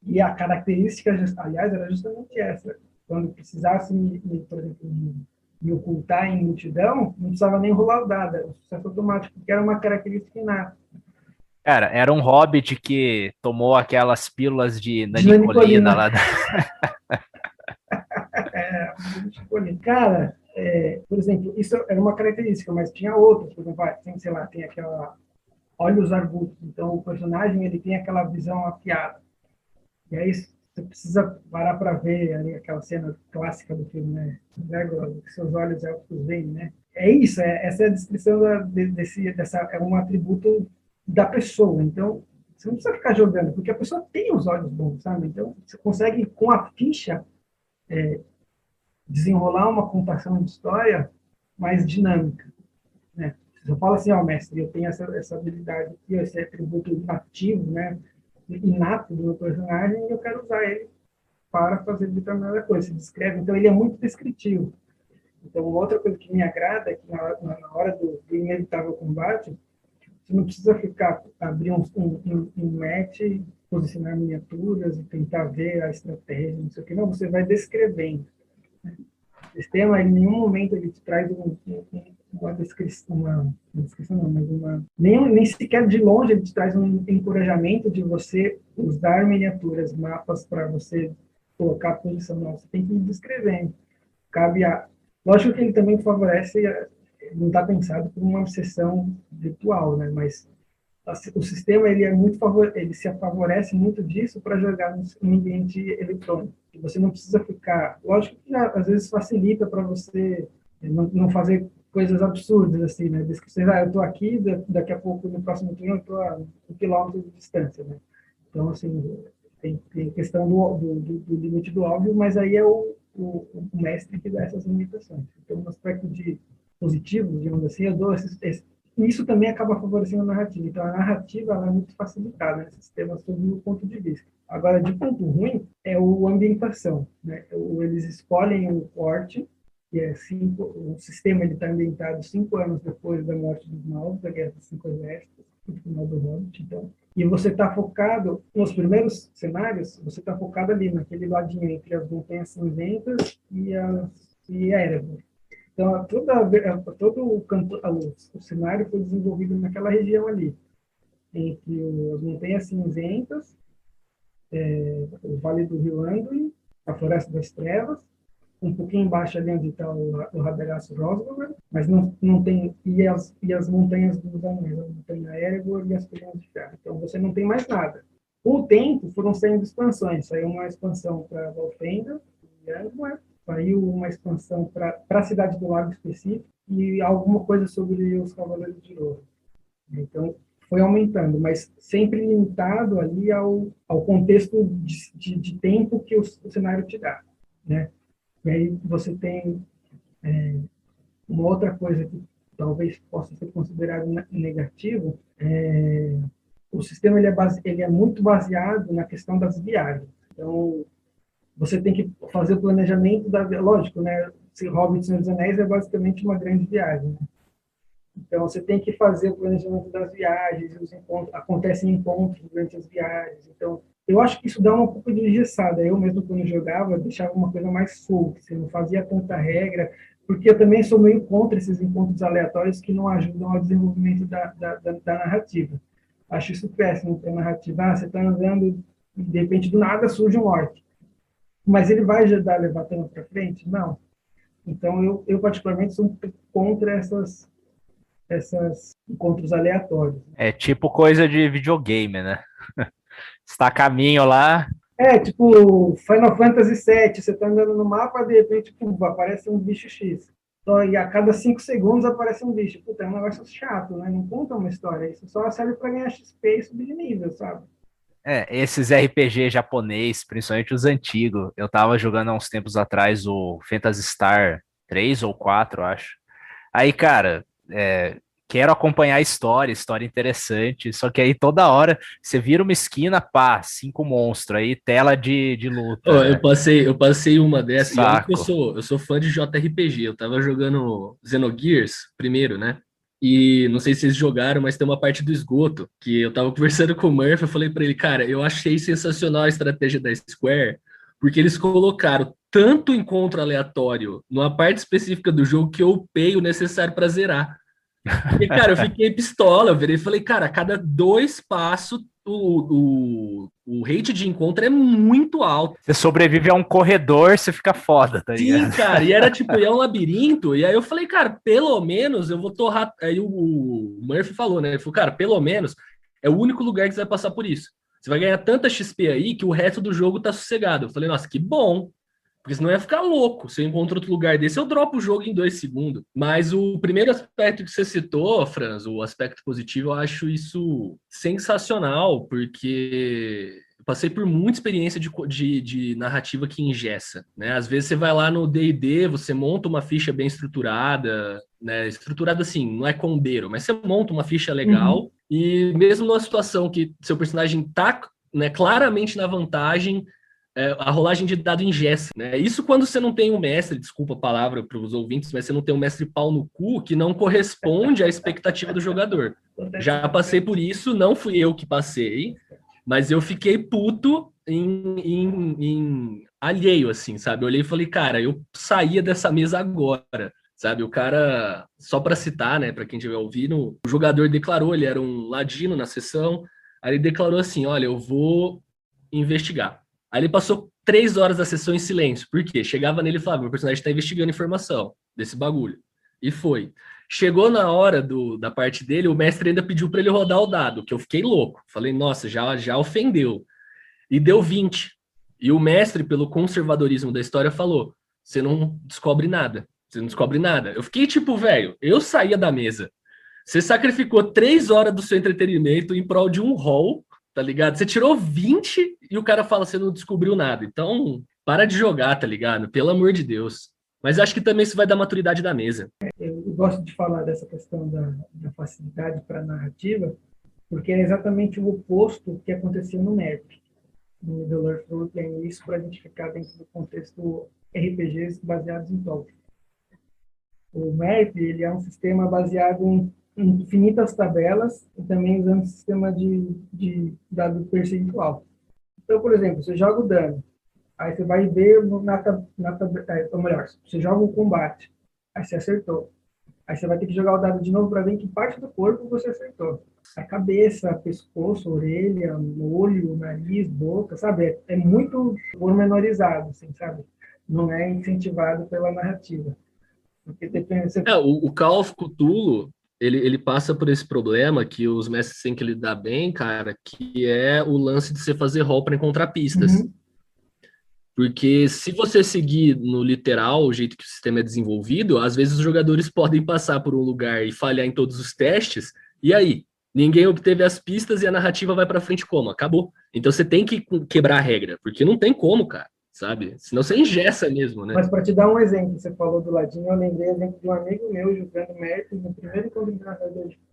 E a característica, aliás, era justamente essa. Quando precisasse, por exemplo, me ocultar em multidão, não precisava nem rolar o dado, era um sucesso automático, porque era uma característica inata. Cara, era um hobbit que tomou aquelas pílulas de nanicolina lá. Cara, por exemplo, isso era uma característica, mas tinha outras. Por exemplo, tem aquela olhos arbustos. Então, o personagem ele tem aquela visão afiada. E aí você precisa parar para ver ali aquela cena clássica do filme, né? Que seus olhos elfos veem, né? É isso, essa é a descrição é um atributo da pessoa. Então, você não precisa ficar jogando, porque a pessoa tem os olhos bons, sabe? Então, você consegue, com a ficha, desenrolar uma contação de história mais dinâmica, né? Você fala assim, mestre, eu tenho essa habilidade aqui, esse atributo ativo, né? Inato do meu personagem, e eu quero usar ele para fazer determinada coisa. Se descreve, então ele é muito descritivo. Então, outra coisa que me agrada é que na hora do inevitável combate, você não precisa abrir um match, posicionar miniaturas e tentar ver a estratégia, não sei o que. Não, você vai descrevendo. O sistema, em nenhum momento, ele te traz uma descrição, nem sequer de longe ele te traz um encorajamento de você usar miniaturas, mapas para você colocar a posição. Não, você tem que ir descrevendo. Lógico que ele também favorece, não está pensado por uma sessão virtual, né? Mas o sistema ele se favorece muito disso para jogar no ambiente eletrônico. Você não precisa ficar... Lógico que às vezes facilita para você não fazer coisas absurdas, assim, né? Descrições, eu estou aqui, daqui a pouco, no próximo turno, eu estou a 1 quilômetro de distância, né? Então, assim, tem questão do limite do óbvio, mas aí é o mestre que dá essas limitações. Então, no aspecto de positivo, digamos assim, eu dou isso também acaba favorecendo a narrativa. Então, a narrativa ela é muito facilitada nesse sistema sob o meu ponto de vista. Agora, de ponto ruim, é a ambientação, né? Eles escolhem o corte, que é o sistema está ambientado 5 anos depois da morte dos Maus, da Guerra dos 5 Exércitos. no final do Hobbit, então. E você está focado, nos primeiros cenários, você está focado ali, naquele ladinho entre as Montanhas Cinzentas e Erebor. Então, todo o cenário foi desenvolvido naquela região ali, entre as Montanhas Cinzentas, o Vale do Rio Anduin, a Floresta das Trevas, um pouquinho embaixo ali onde está o Radagast Rosgobel, mas não tem, e as Montanhas dos Anéis, a Montanha Erebor e as Colinas de Ferro. Então, você não tem mais nada. Com o tempo, foram saindo expansões. Saiu uma expansão para Valfenda e Angmar, saiu uma expansão para a Cidade do Lago específico e alguma coisa sobre os Cavaleiros de Ouro. Então, foi aumentando, mas sempre limitado ali ao contexto de tempo que o cenário te dá, né? E aí você tem uma outra coisa que talvez possa ser considerado negativo, o sistema ele é muito baseado na questão das viagens. Então, você tem que fazer o planejamento lógico, né? Se Hobbit e Senhor dos Anéis é basicamente uma grande viagem, né? Então, você tem que fazer o planejamento das viagens, acontecem encontros durante as viagens. Então, eu acho que isso dá um pouco de engessada. Eu mesmo, quando jogava, deixava uma coisa mais solta, você não fazia tanta regra, porque eu também sou meio contra esses encontros aleatórios que não ajudam ao desenvolvimento da narrativa. Acho isso péssimo para a narrativa. Você está andando e, de repente, do nada surge um orc. Mas ele vai ajudar a levar tanto para frente? Não. Então, eu particularmente, sou contra esses encontros aleatórios. É tipo coisa de videogame, né? Está a caminho lá. Tipo Final Fantasy VII, você está andando no mapa, de repente, aparece um bicho X. Então, e a cada 5 segundos aparece um bicho. Puta, é um negócio chato, né? Não conta uma história. Isso só serve para ganhar XP e subir de nível, sabe? Esses RPG japonês, principalmente os antigos. Eu tava jogando há uns tempos atrás o Phantasy Star 3 ou 4, acho. Aí, cara, quero acompanhar a história interessante. Só que aí toda hora você vira uma esquina, pá, 5 monstros, aí tela de luta. Ó, eu passei uma dessa, e olha que eu Saco. sou, eu sou fã de JRPG. Eu tava jogando Xenogears primeiro, né? E não sei se vocês jogaram, mas tem uma parte do esgoto que eu tava conversando com o Murphy, eu falei pra ele, cara, eu achei sensacional a estratégia da Square, porque eles colocaram tanto encontro aleatório numa parte específica do jogo que eu upei o necessário pra zerar. Porque, cara, eu fiquei pistola, eu virei e falei, cara, a cada 2 passos o rate de encontro é muito alto. Você sobrevive a um corredor, você fica foda, tá Sim, ligado? cara, e era tipo, e é um labirinto, e aí eu falei, cara, pelo menos eu vou torrar. Aí o Murphy falou, né? Ele falou, cara, pelo menos é o único lugar que você vai passar por isso. Você vai ganhar tanta XP aí que o resto do jogo tá sossegado. Eu falei, nossa, que bom. Porque senão ia ficar louco. Se eu encontro outro lugar desse, eu dropo o jogo em 2 segundos. Mas o primeiro aspecto que você citou, Franz, o aspecto positivo, eu acho isso sensacional, porque eu passei por muita experiência de narrativa que engessa, né? Às vezes você vai lá no D&D, você monta uma ficha bem estruturada, né? Estruturada assim, não é combeiro, mas você monta uma ficha legal, e mesmo numa situação que seu personagem tá, né, claramente na vantagem, a rolagem de dado engessa, né? Isso quando você não tem um mestre, desculpa a palavra para os ouvintes, mas você não tem um mestre pau no cu que não corresponde à expectativa do jogador. Já passei por isso, não fui eu que passei, mas eu fiquei puto em alheio, assim, sabe? Eu olhei e falei, cara, eu saía dessa mesa agora, sabe? O cara, só para citar, né, para quem estiver ouvindo, o jogador declarou, ele era um ladino na sessão, aí ele declarou assim, olha, eu vou investigar. Aí ele passou 3 horas da sessão em silêncio. Por quê? Chegava nele e falava, meu personagem está investigando informação desse bagulho. E foi. Chegou na hora da parte dele, o mestre ainda pediu para ele rodar o dado, que eu fiquei louco. Falei, nossa, já ofendeu. E deu 20. E o mestre, pelo conservadorismo da história, falou, você não descobre nada. Você não descobre nada. Eu fiquei tipo, velho, eu saía da mesa. Você sacrificou 3 horas do seu entretenimento em prol de um rol, tá ligado? Você tirou 20 e o cara fala, você não descobriu nada. Então, para de jogar, tá ligado? Pelo amor de Deus. Mas acho que também isso vai dar maturidade da mesa. Eu gosto de falar dessa questão da facilidade para a narrativa, porque é exatamente o oposto que aconteceu no MERP. No Middle-earth Role Playing, isso para a gente ficar dentro do contexto RPGs baseados em Tolkien. O MERP ele é um sistema baseado infinitas tabelas e também usando sistema de dado percentual. Então, por exemplo, você joga o dano, aí você vai ver ou melhor, você joga o combate, aí você acertou. Aí você vai ter que jogar o dado de novo para ver em que parte do corpo você acertou. A cabeça, pescoço, orelha, olho, nariz, boca, sabe? É muito pormenorizado, assim, sabe? Não é incentivado pela narrativa. Porque depende... O Call of Cthulhu, ele passa por esse problema que os mestres têm que lidar bem, cara, que é o lance de você fazer roll para encontrar pistas. Uhum. Porque se você seguir no literal, o jeito que o sistema é desenvolvido, às vezes os jogadores podem passar por um lugar e falhar em todos os testes, e aí? Ninguém obteve as pistas e a narrativa vai pra frente como? Acabou. Então você tem que quebrar a regra, porque não tem como, cara, sabe? Senão você engessa mesmo, né? Mas para te dar um exemplo, você falou do ladinho, eu lembrei o exemplo de um amigo meu jogando Merc no primeiro encontro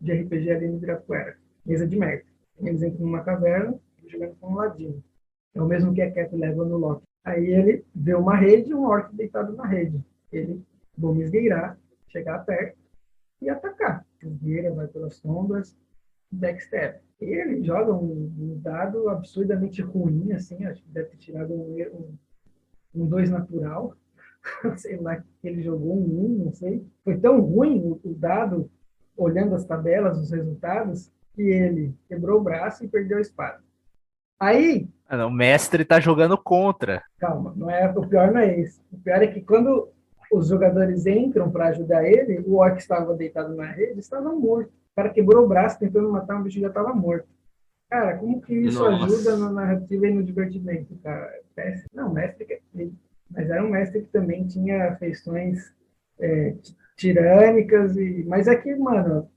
de RPG ali no Ibirapuera, mesa de Merc. Eles entram numa caverna jogando com um ladinho. É o mesmo que a Cat leva no Loki. Aí ele vê uma rede e um orc deitado na rede. Ele, vou me esgueirar, chegar perto e atacar. Esgueira, vai pelas sombras, backstab. Ele joga um dado absurdamente ruim, assim, acho que deve ter tirado um 2 natural, sei lá, ele jogou um 1, não sei. Foi tão ruim o dado, olhando as tabelas, os resultados, que ele quebrou o braço e perdeu a espada. Aí... O mestre tá jogando contra. Calma, o pior não é isso. O pior é que quando os jogadores entram para ajudar ele, o orc estava deitado na rede, estava morto. O cara quebrou o braço tentando matar um bicho que já estava morto. Cara, como que isso ajuda na narrativa e no divertimento, cara? Não, mestre... Mas era um mestre que também tinha feições tirânicas. Mas aqui, mano,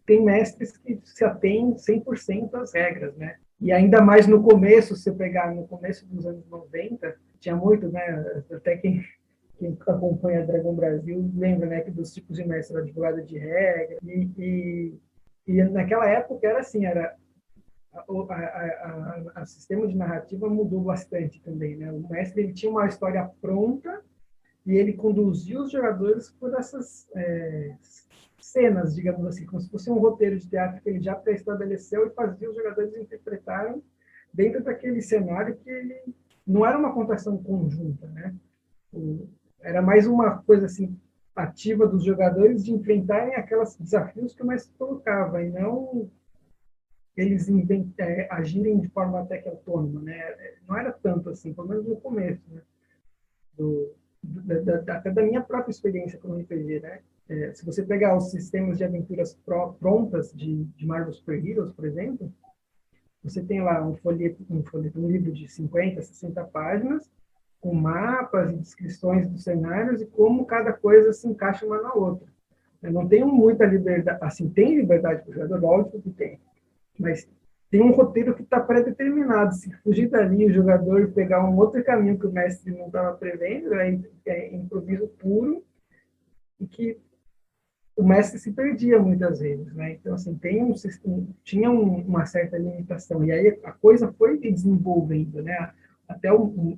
tem mestres que se atêm 100% às regras, né? E ainda mais no começo, se você pegar no começo dos anos 90, tinha muito, né? Até quem acompanha Dragon Brasil lembra, né, que dos tipos de mestre, advogado de regra. E naquela época era assim, o sistema de narrativa mudou bastante também, né? O mestre ele tinha uma história pronta e ele conduzia os jogadores por essas cenas, digamos assim, como se fosse um roteiro de teatro que ele já pré-estabeleceu e fazia os jogadores interpretarem dentro daquele cenário que ele não era uma contação conjunta, né? Era mais uma coisa assim ativa dos jogadores de enfrentarem aqueles desafios que o mestre colocava e não eles agirem de forma até que autônoma, né? Não era tanto assim, pelo menos no começo, né? Até da minha própria experiência como RPG, né? Se você pegar os sistemas de aventuras prontas de Marvel Super Heroes, por exemplo, você tem lá um livro de 50, 60 páginas, com mapas e descrições dos cenários e como cada coisa se encaixa uma na outra. Eu não tenho muita liberdade, assim, tem liberdade para o jogador, lógico que tem, mas tem um roteiro que está pré-determinado. Se fugir dali, o jogador pegar um outro caminho que o mestre não estava prevendo, é improviso puro e que o mestre se perdia muitas vezes, né? Então, assim, tinha uma certa limitação. E aí a coisa foi desenvolvendo, né? Até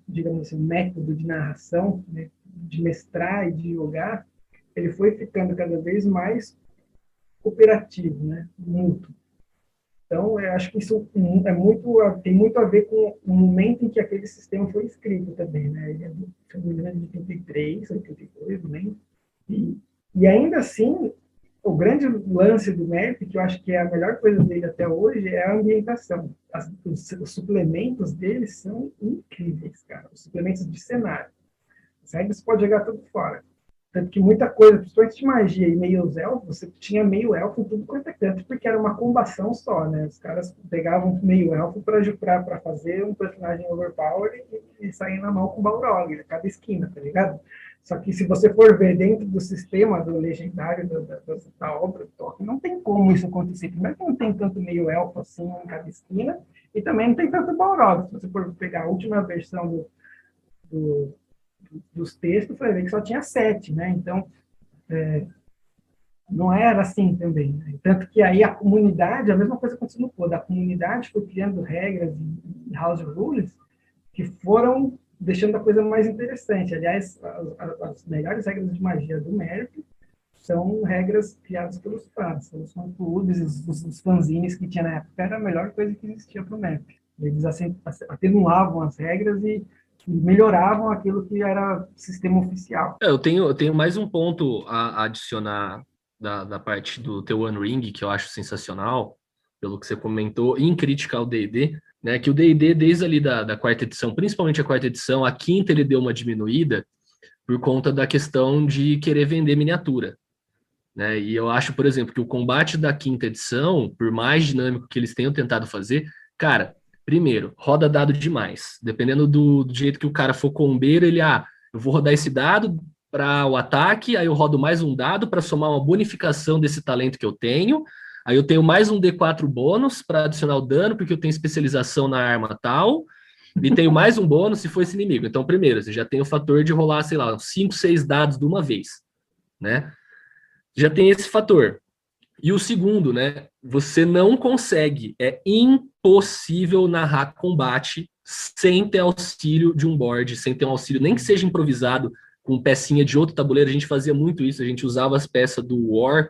digamos assim, método de narração, né? De mestrar e de jogar, ele foi ficando cada vez mais cooperativo, né? Mútuo. Então, eu acho que isso tem muito a ver com o momento em que aquele sistema foi escrito também, né? Ele é, se não me engano, de 83, 82, não lembro. E ainda assim, o grande lance do MERP, que eu acho que é a melhor coisa dele até hoje, é a ambientação. Os suplementos dele são incríveis, cara. Os suplementos de cenário. As regras você pode jogar tudo fora. Tanto que muita coisa, principalmente de magia e meios elfos, você tinha meio elfo em tudo quanto é canto, porque era uma combação só, né? Os caras pegavam meio elfo para fazer um personagem overpower e sair na mão com o Balrog, a cada esquina, tá ligado? Só que se você for ver dentro do sistema do legendário da obra do Tolkien, não tem como isso acontecer. Primeiro que não tem tanto meio elfo assim em cada esquina, e também não tem tanto Balrog. Se você for pegar a última versão dos textos, vai ver que só tinha 7, né? Então, não era assim também. Né? Tanto que aí a comunidade, a mesma coisa aconteceu no Code, a comunidade foi criando regras e house rules que foram deixando a coisa mais interessante. Aliás, as melhores regras de magia do Merp são regras criadas pelos fãs. Os fã-clubes, os fanzines que tinha na época, era a melhor coisa que existia para o Map. Eles atenuavam as regras e melhoravam aquilo que era sistema oficial. Eu tenho mais um ponto a adicionar da parte do The One Ring, que eu acho sensacional, pelo que você comentou, em crítica ao D&D, né, que o D&D, desde ali da quarta edição, principalmente a quarta edição, a quinta ele deu uma diminuída por conta da questão de querer vender miniatura. Né? E eu acho, por exemplo, que o combate da quinta edição, por mais dinâmico que eles tenham tentado fazer, cara, primeiro, roda dado demais. Dependendo do jeito que o cara for combeiro, eu vou rodar esse dado para o ataque, aí eu rodo mais um dado para somar uma bonificação desse talento que eu tenho, aí eu tenho mais um D4 bônus para adicionar o dano, porque eu tenho especialização na arma tal, e tenho mais um bônus se for esse inimigo. Então, primeiro, você já tem o fator de rolar, sei lá, 5, 6 dados de uma vez, né? Já tem esse fator. E o segundo, né? Você não consegue, é impossível narrar combate sem ter auxílio de um board, sem ter um auxílio, nem que seja improvisado, com pecinha de outro tabuleiro. A gente fazia muito isso, a gente usava as peças do War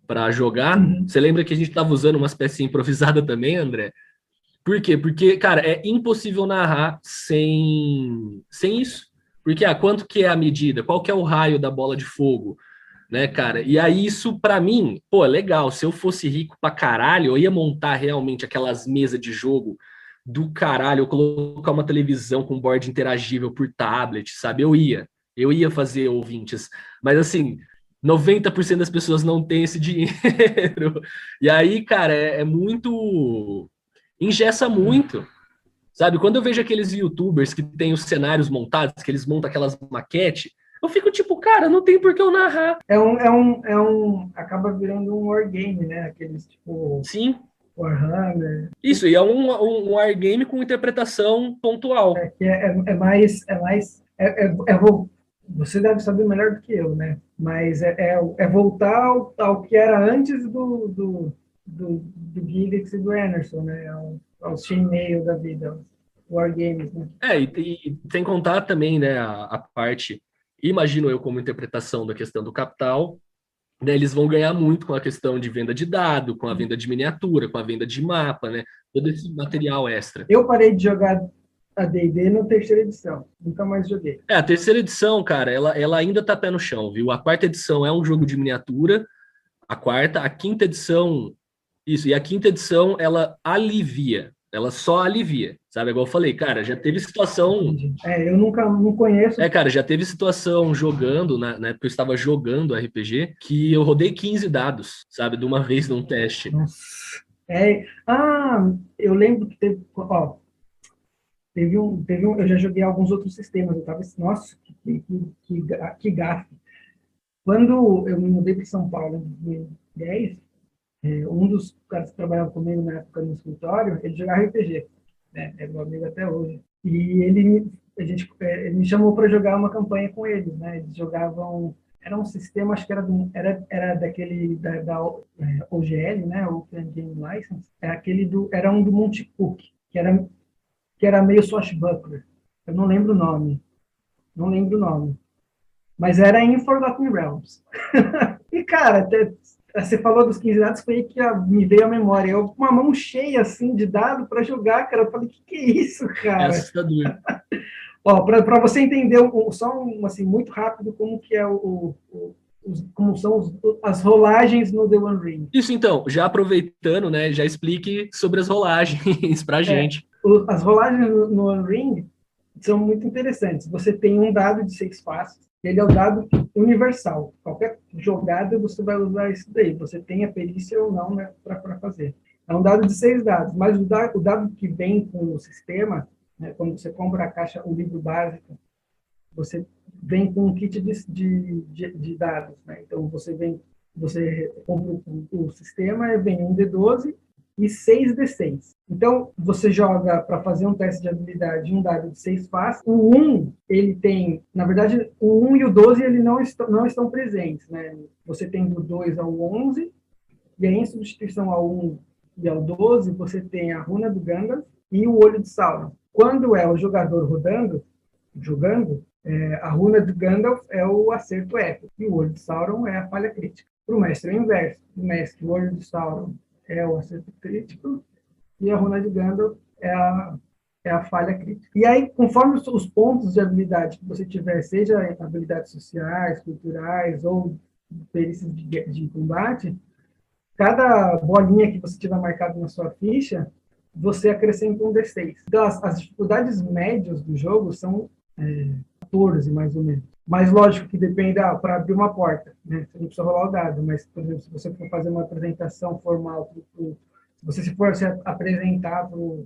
para jogar. Uhum. Você lembra que a gente estava usando umas pecinhas improvisadas também, André? Por quê? Porque, cara, é impossível narrar sem isso. Porque, quanto que é a medida? Qual que é o raio da bola de fogo? Né, cara? E aí isso, pra mim, pô, é legal. Se eu fosse rico pra caralho, eu ia montar realmente aquelas mesas de jogo do caralho, eu colocar uma televisão com board interagível por tablet, sabe? Eu ia fazer ouvintes. Mas, assim, 90% das pessoas não tem esse dinheiro. E aí, cara, é muito... engessa muito. Sabe? Quando eu vejo aqueles YouTubers que tem os cenários montados, que eles montam aquelas maquetes, eu fico tipo, cara, não tem por que eu narrar. Acaba virando um wargame, né? Aqueles tipo Sim. Warhammer. Isso, e é um wargame com interpretação pontual. Você deve saber melhor do que eu, né? Mas é voltar ao que era antes do Gygax e do Anderson, né? Ao chainmail da vida, wargames, né? E sem contar também, né, a parte, imagino eu como interpretação da questão do capital, né, eles vão ganhar muito com a questão de venda de dado, com a venda de miniatura, com a venda de mapa, né? Todo esse material extra. Eu parei de jogar a D&D na terceira edição. Nunca mais joguei. A terceira edição, cara, ela ainda tá pé no chão, viu? A quarta edição é um jogo de miniatura, a quinta edição, isso, e a quinta edição, ela alivia, ela só alivia, sabe? Igual eu falei, cara, já teve situação... eu não conheço... cara, já teve situação jogando, na época eu estava jogando RPG, que eu rodei 15 dados, sabe? De uma vez num teste. Nossa. Eu lembro que teve... eu já joguei alguns outros sistemas, eu tava assim, nossa, que gafe. Quando eu me mudei para São Paulo em 2010, um dos caras que trabalhava comigo na época no escritório, ele jogava RPG, né? É meu amigo até hoje. E ele me chamou para jogar uma campanha com eles, né? Eles jogavam, era um sistema, acho que era daquele da OGL, né? Open Game License, era um do Monte Cook, que era meio swashbuckler. Eu não lembro o nome. Mas era em Forgotten Realms. E, cara, você falou dos 15 dados, foi aí que me veio a memória. Eu com uma mão cheia, assim, de dado para jogar, cara. Eu falei, que é isso, cara? É assustador. Para você entender, assim, muito rápido, como que é como são as rolagens no The One Ring. Isso, então, já aproveitando, né, já explique sobre as rolagens pra gente. As rolagens no One Ring são muito interessantes. Você tem um dado de 6 faces, ele é o dado universal. Qualquer jogada você vai usar isso daí. Você tem a perícia ou não, né, para fazer. É um dado de 6 dados, mas o dado que vem com o sistema, né, quando você compra a caixa, o livro básico, você vem com um kit de dados. Né? Então, você compra o sistema, vem um D12 e 6 D6. Então, você joga para fazer um teste de habilidade um dado de 6 faces. O 1, ele tem... Na verdade, o 1 e o 12 ele não estão presentes. Né? Você tem do 2 ao 11, e aí, em substituição ao 1 e ao 12, você tem a runa do Gandalf e o olho de Sauron. Quando é o jogador jogando, A runa de Gandalf é o acerto épico, e o olho de Sauron é a falha crítica. Para o mestre é o inverso. O olho de Sauron é o acerto crítico, e a runa de Gandalf é a falha crítica. E aí, conforme os pontos de habilidade que você tiver, seja habilidades sociais, culturais ou perícias de combate, cada bolinha que você tiver marcado na sua ficha, você acrescenta um D6. Então, as dificuldades médias do jogo são 14, mais ou menos. Mas, lógico que depende para abrir uma porta, né? Você não precisa rolar o dado, mas, por exemplo, se você for fazer uma apresentação formal, se for se apresentar para o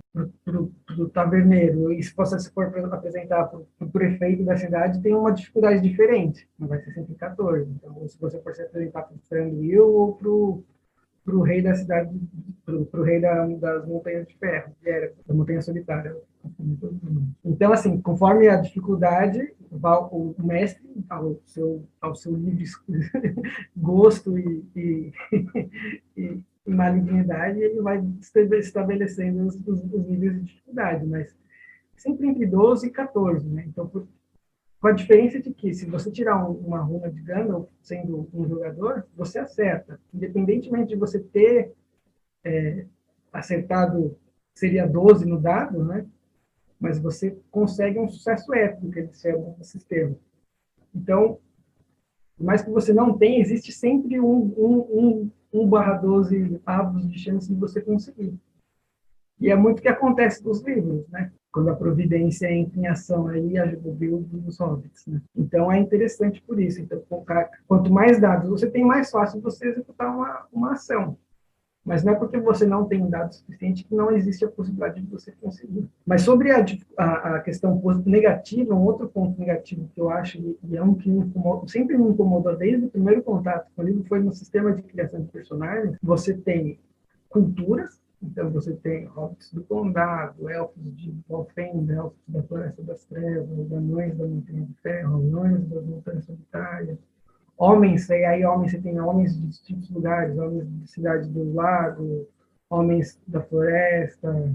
taverneiro, e se você for apresentar para o prefeito da cidade, tem uma dificuldade diferente. Não vai ser sempre 14. Então, se você for se apresentar para o Thranduil ou para o rei da cidade, para o rei das Montanhas de Ferro, que era da Montanha Solitária. Então, assim, conforme a dificuldade, o mestre, ao seu livre gosto e malignidade, ele vai estabelecendo os níveis de dificuldade, mas sempre entre 12 e 14, né? Então, com a diferença de que, se você tirar uma runa de Gandalf, sendo um jogador, você acerta. Independentemente de você ter acertado, seria 12 no dado, né? Mas você consegue um sucesso épico, que eles chamam no sistema. Então, por mais que você não tenha, existe sempre 1/12 avos de chance de você conseguir. E é muito o que acontece nos livros, né? Quando a providência entra em ação aí, ajuda o Bilbo dos hobbits, né? Então, é interessante por isso. Então, quanto mais dados você tem, mais fácil você executar uma ação. Mas não é porque você não tem um dado suficiente que não existe a possibilidade de você conseguir. Mas sobre a questão negativa, um outro ponto negativo que eu acho, e é um que sempre me incomodou desde o primeiro contato com o livro, foi no sistema de criação de personagens. Você tem culturas, então você tem hobbits do condado, elfos de Valfenda, elfos da Floresta das Trevas, anões da Montanha de Ferro, anões das Montanhas Solitárias, homens, e aí homens, você tem homens de distintos lugares, homens de Cidade do Lago, homens da floresta,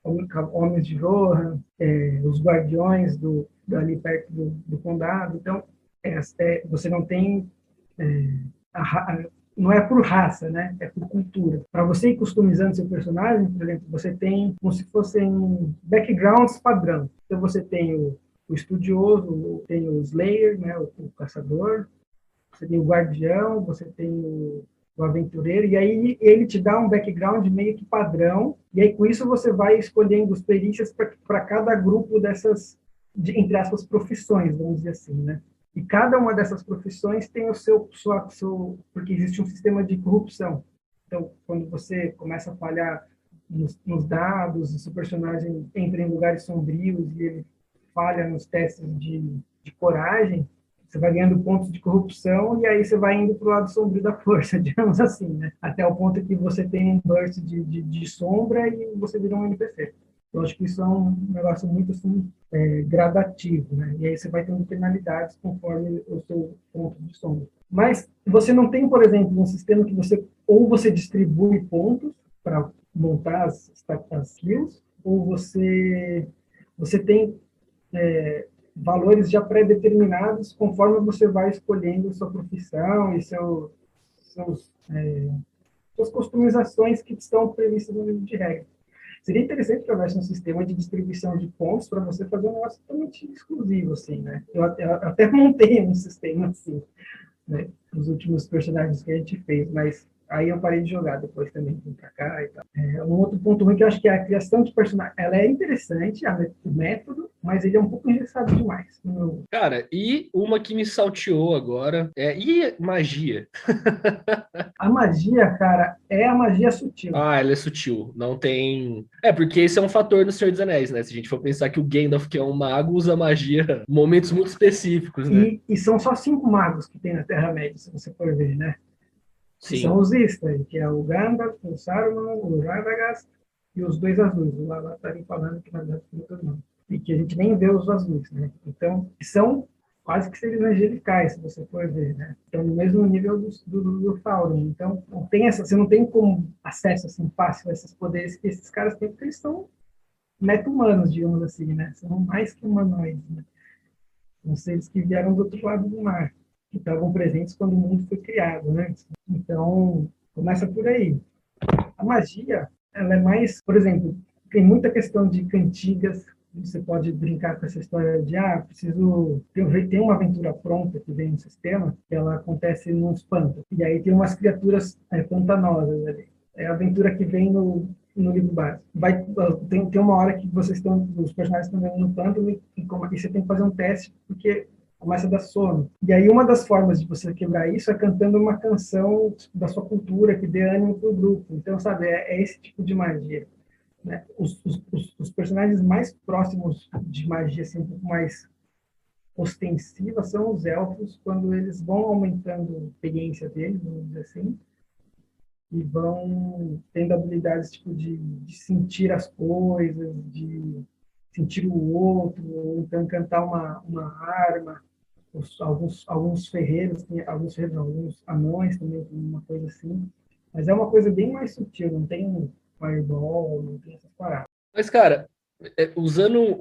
homens de Rohan, os guardiões ali perto do condado. Então, você não tem... não é por raça, né? É por cultura. Para você ir customizando seu personagem, por exemplo, você tem como se fossem backgrounds padrão. Então, você tem o estudioso, tem o Slayer, né? O caçador, você tem o guardião, você tem o aventureiro, e aí ele te dá um background meio que padrão, e aí com isso você vai escolhendo as perícias para cada grupo dessas, entre aspas, profissões, vamos dizer assim, né? E cada uma dessas profissões tem o seu, porque existe um sistema de corrupção. Então, quando você começa a falhar nos dados, o seu personagem entra em lugares sombrios e ele falha nos testes de coragem, você vai ganhando pontos de corrupção e aí você vai indo para o lado sombrio da força, digamos assim, né? Até o ponto que você tem um burst de sombra e você vira um NPC. Eu acho que isso é um negócio muito assim, gradativo, né? E aí você vai tendo penalidades conforme o seu ponto de sombra. Mas você não tem, por exemplo, um sistema que você distribui pontos para montar as skills, ou você tem valores já pré-determinados conforme você vai escolhendo sua profissão e suas customizações que estão previstas no livro de regras. Seria interessante que houvesse um sistema de distribuição de pontos para você fazer um negócio totalmente exclusivo, assim, né? Eu até montei um sistema assim, né? Nos últimos personagens que a gente fez, mas aí eu parei de jogar depois também, vim pra cá e tal. Um outro ponto ruim que eu acho que é a criação de personagem. Ela é interessante, o método, mas ele é um pouco engessado demais. Cara, e uma que me salteou agora e magia? A magia, cara, é a magia sutil. Ah, ela é sutil. Não tem... porque esse é um fator no Senhor dos Anéis, né? Se a gente for pensar que o Gandalf, que é um mago, usa magia em momentos muito específicos, né? E são só 5 magos que tem na Terra-média, se você for ver, né? Sim. Que são os Istari, que é o Gandalf, o Saruman, o Radagast e os 2 azuis. O Lala está ali falando que na verdade tem outros nomes. E que a gente nem vê os azuis, né? Então, são quase que seres angelicais, se você for ver, né? Estão no mesmo nível do Sauron. Então, você não tem como acesso assim, fácil a esses poderes que esses caras têm, porque eles são meta-humanos, digamos assim, né? São mais que humanoides, né? São seres que vieram do outro lado do mar, que estavam presentes quando o mundo foi criado, né? Então, começa por aí. A magia, ela é mais, por exemplo, tem muita questão de cantigas. Você pode brincar com essa história de, preciso. Tem uma aventura pronta que vem no sistema, que ela acontece nos pântanos. E aí tem umas criaturas pantanosas ali. É a aventura que vem no livro básico. Tem uma hora que os personagens estão vendo no pântano e você tem que fazer um teste, porque começa a dar sono. E aí uma das formas de você quebrar isso é cantando uma canção da sua cultura que dê ânimo para o grupo. Então, sabe, é esse tipo de magia. Né? Os personagens mais próximos de magia, assim, um pouco mais ostensiva, são os elfos, quando eles vão aumentando a experiência deles, vamos dizer assim, e vão tendo habilidades tipo de sentir as coisas, de sentir o outro, ou então cantar uma arma. Alguns ferreiros, alguns anões também tem uma coisa assim, mas é uma coisa bem mais sutil, não tem um fireball, não tem essas paradas. Mas, cara, usando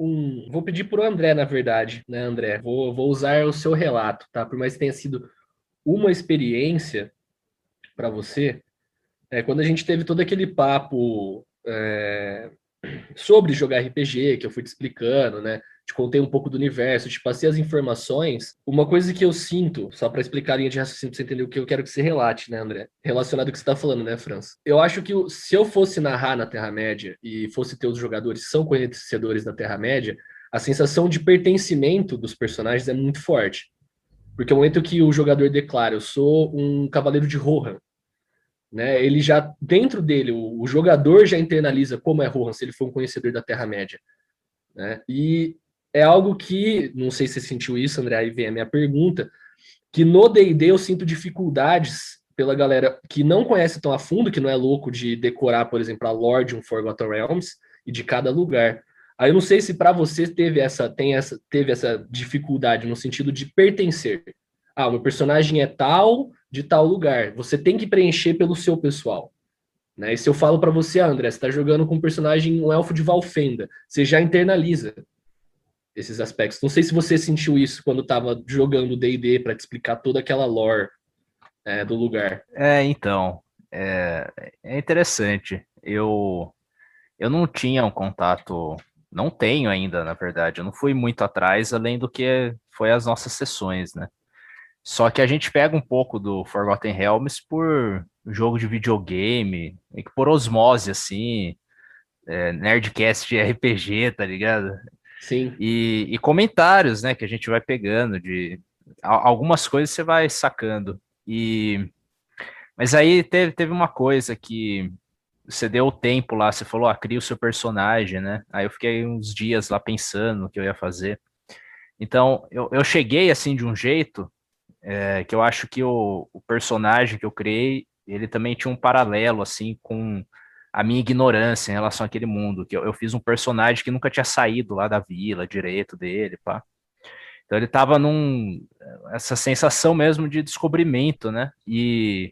vou pedir pro André, na verdade, né, André? Vou usar o seu relato, tá? Por mais que tenha sido uma experiência para você, quando a gente teve todo aquele papo sobre jogar RPG, que eu fui te explicando, né? Te contei um pouco do universo, te passei as informações. Uma coisa que eu sinto, só para explicar a linha de raciocínio, pra você entender o que eu quero que você relate, né, André? Relacionado ao que você tá falando, né, França? Eu acho que se eu fosse narrar na Terra-média e fosse ter os jogadores que são conhecedores da Terra-média, a sensação de pertencimento dos personagens é muito forte. Porque o momento que o jogador declara, eu sou um cavaleiro de Rohan, né? Ele já, dentro dele, o jogador já internaliza como é Rohan, se ele for um conhecedor da Terra-média, né? E é algo que, não sei se você sentiu isso, André, aí vem a minha pergunta, que no D&D eu sinto dificuldades pela galera que não conhece tão a fundo, que não é louco de decorar, por exemplo, a lore de um Forgotten Realms e de cada lugar. Aí eu não sei se para você teve essa dificuldade no sentido de pertencer. O meu personagem é tal, de tal lugar. Você tem que preencher pelo seu pessoal. Né? E se eu falo para você, André, você está jogando com um personagem, um elfo de Valfenda, você já internaliza esses aspectos. Não sei se você sentiu isso quando estava jogando D&D para te explicar toda aquela lore do lugar. Então, é interessante. Eu não tinha um contato, não tenho ainda, na verdade. Eu não fui muito atrás, além do que foi as nossas sessões, né? Só que a gente pega um pouco do Forgotten Realms por jogo de videogame, e que por osmose, assim, Nerdcast de RPG, tá ligado? Sim. E comentários, né, que a gente vai pegando, de algumas coisas você vai sacando. Mas aí teve uma coisa que você deu o tempo lá, você falou, cria o seu personagem, né? Aí eu fiquei uns dias lá pensando o que eu ia fazer. Então, eu cheguei assim de um jeito que eu acho que o personagem que eu criei, ele também tinha um paralelo, assim, com a minha ignorância em relação àquele mundo, que eu fiz um personagem que nunca tinha saído lá da vila direito dele, pá. Então ele tava essa sensação mesmo de descobrimento, né? E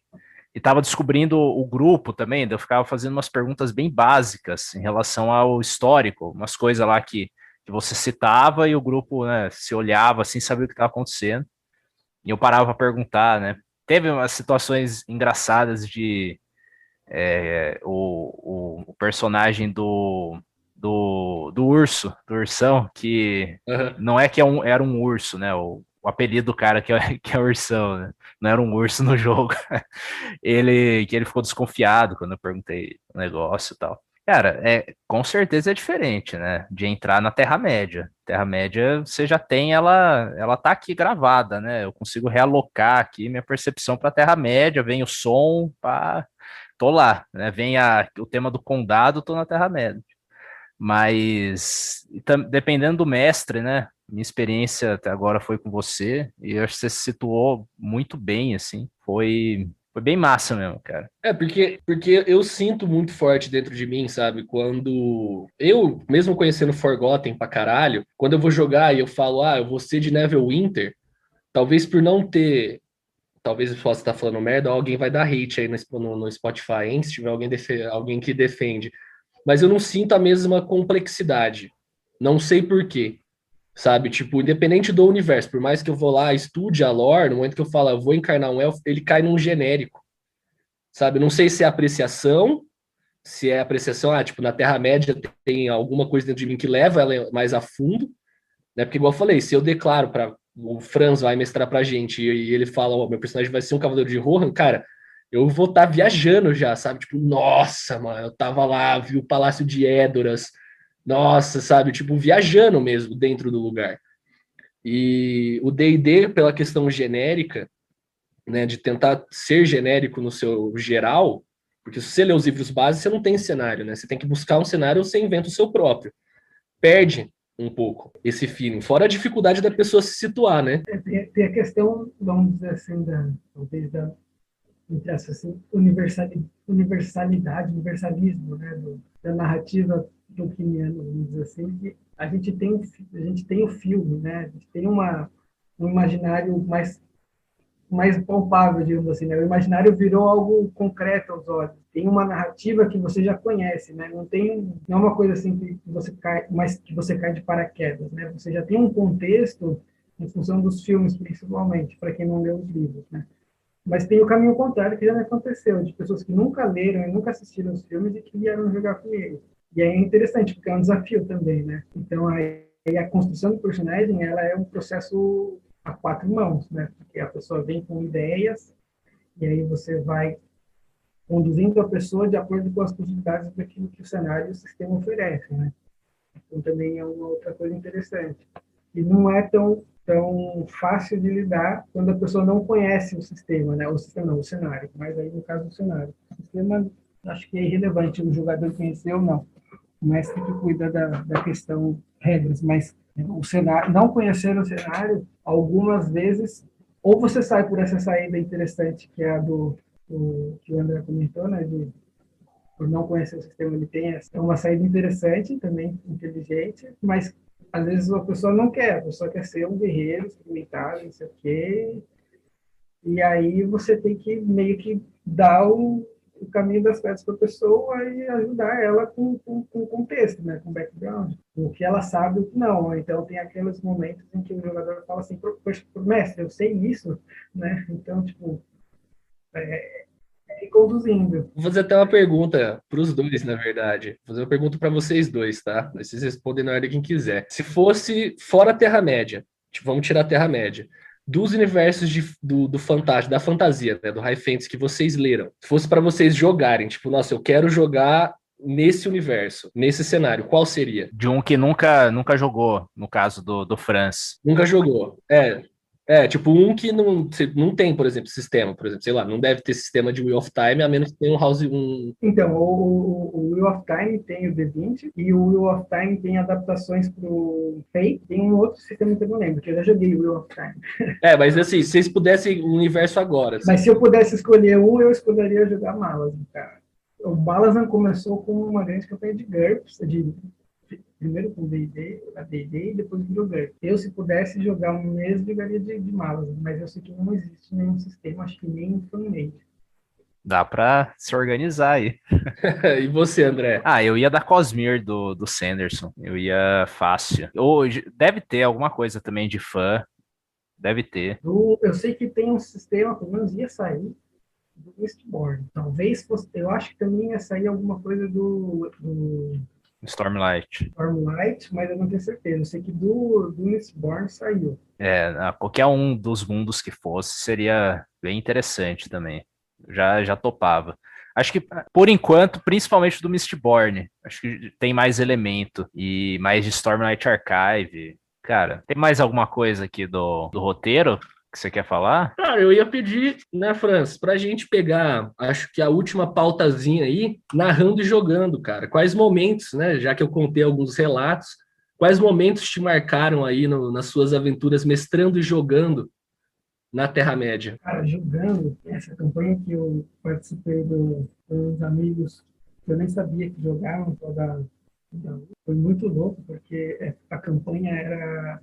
tava descobrindo o grupo também, eu ficava fazendo umas perguntas bem básicas em relação ao histórico, umas coisas lá que você citava e o grupo, né, se olhava assim, sabia o que estava acontecendo. E eu parava para perguntar, né? Teve umas situações engraçadas de o personagem do urso, do ursão, que não é que era um urso, né? O apelido do cara que é ursão, né? Não era um urso no jogo. Que ele ficou desconfiado quando eu perguntei o negócio e tal. Cara, com certeza é diferente, né? De entrar na Terra-média. Terra-média, você já tem ela tá aqui gravada, né? Eu consigo realocar aqui minha percepção para Terra-média, vem o som, pá, tô lá, né? Vem o tema do condado, tô na Terra-média. Mas dependendo do mestre, né? Minha experiência até agora foi com você, e eu acho que você se situou muito bem, assim. Foi bem massa mesmo, cara. Porque eu sinto muito forte dentro de mim, sabe? Quando eu, mesmo conhecendo Forgotten pra caralho, quando eu vou jogar e eu falo, eu vou ser de Neverwinter, talvez por não ter. Talvez eu possa estar falando merda, alguém vai dar hate aí no Spotify, hein? Se tiver alguém que defende. Mas eu não sinto a mesma complexidade. Não sei por quê. sabe? Tipo, independente do universo, por mais que eu vou lá, estude a lore, no momento que eu falo, eu vou encarnar um elfo, ele cai num genérico, sabe? Não sei se é apreciação, se é apreciação, tipo, na Terra-média tem alguma coisa dentro de mim que leva ela mais a fundo, né? Porque, igual eu falei, se eu declaro para o Franz vai mestrar pra gente e ele fala, ó, meu personagem vai ser um Cavaleiro de Rohan, cara, eu vou estar viajando já, sabe? Tipo, nossa, mano, eu tava lá, vi o Palácio de Edoras, nossa, sabe? Tipo, viajando mesmo dentro do lugar. E o D&D, pela questão genérica, né, de tentar ser genérico no seu geral, porque se você lê os livros básicos, você não tem cenário, né? Você tem que buscar um cenário ou você inventa o seu próprio. Perde um pouco esse feeling, fora a dificuldade da pessoa se situar, né? Tem a questão, vamos dizer assim, talvez entre essas, assim, universalidade, universalismo, né, da narrativa tolkieniana, vamos dizer assim, que a gente tem o filme, né, a gente tem um imaginário mais palpável, digamos assim, né? O imaginário virou algo concreto aos olhos. Tem uma narrativa que você já conhece, né? Não é uma coisa assim que você cai, mas que você cai de paraquedas, né? Você já tem um contexto em função dos filmes, principalmente, para quem não leu os livros, né? Mas tem o caminho contrário que já me aconteceu, de pessoas que nunca leram e nunca assistiram os filmes e que vieram jogar comigo. E aí é interessante, porque é um desafio também, né? Então, aí a construção do personagem, ela é um processo a quatro mãos, né? Porque a pessoa vem com ideias e aí você vai conduzindo a pessoa de acordo com as possibilidades daquilo que o cenário e o sistema oferece, né? Então, também é uma outra coisa interessante. E não é tão fácil de lidar quando a pessoa não conhece o sistema, né? O sistema não, o cenário, mas aí no caso do cenário. O sistema, acho que é irrelevante o jogador conhecer ou não. O mestre que cuida da questão regras, mas o cenário, não conhecer o cenário, algumas vezes, ou você sai por essa saída interessante, que é a que o André comentou, né? Por não conhecer o sistema, ele tem uma saída interessante, também inteligente, mas às vezes a pessoa não quer, a pessoa quer ser um guerreiro, experimentado, não sei o quê, e aí você tem que meio que dar o caminho das pedras para a pessoa e ajudar ela com contexto, né, com background, o que ela sabe e o que não. Então tem aqueles momentos em que o jogador fala assim, mestre, eu sei isso, né? Então, tipo, ir conduzindo. Vou fazer até uma pergunta para os dois, na verdade. Vou fazer uma pergunta para vocês dois, tá? Vocês respondem na hora de quem quiser. Se fosse fora a Terra-média, tipo, vamos tirar a Terra-média, dos universos do fantástico, da fantasia, né, do High Fantasy que vocês leram, se fosse para vocês jogarem, tipo, nossa, eu quero jogar nesse universo, nesse cenário, qual seria? De um que nunca jogou, no caso do Franz. Nunca jogou. Tipo, um que não tem, por exemplo, sistema, por exemplo, sei lá, não deve ter sistema de Wheel of Time, a menos que tenha um House, Então, o Wheel of Time tem o D20 e o Wheel of Time tem adaptações para o Fate. Tem um outro sistema que eu não lembro, que eu já joguei o Wheel of Time. Mas assim, se vocês pudessem o universo agora. Assim. Mas se eu pudesse escolher um, eu escolheria jogar Malazan, cara. O Malazan começou com uma grande campanha de GURPS, primeiro com D&D, a D&D, e depois virou GURPS. Eu, se pudesse jogar um mês, jogaria de Malazan, mas eu sei que não existe nenhum sistema, acho que nem fanmade. Dá pra se organizar aí. E você, André? Eu ia da Cosmere do Sanderson. Eu ia fácil. Hoje deve ter alguma coisa também de fã. Deve ter. Eu sei que tem um sistema, pelo menos ia sair, do Mistborn. Talvez fosse, eu acho que também ia sair alguma coisa do Stormlight. Stormlight, mas eu não tenho certeza. Eu sei que do Mistborn saiu. Qualquer um dos mundos que fosse seria bem interessante também. Já topava. Acho que, por enquanto, principalmente do Mistborn, acho que tem mais elemento e mais de Stormlight Archive. Cara, tem mais alguma coisa aqui do roteiro que você quer falar? Cara, eu ia pedir, né, Franz, pra gente pegar, acho que a última pautazinha aí, narrando e jogando, cara. Quais momentos, né, já que eu contei alguns relatos, quais momentos te marcaram aí nas suas aventuras mestrando e jogando na Terra-média? Cara, jogando essa campanha que eu participei com uns amigos que eu nem sabia que jogavam, foi muito louco, porque a campanha era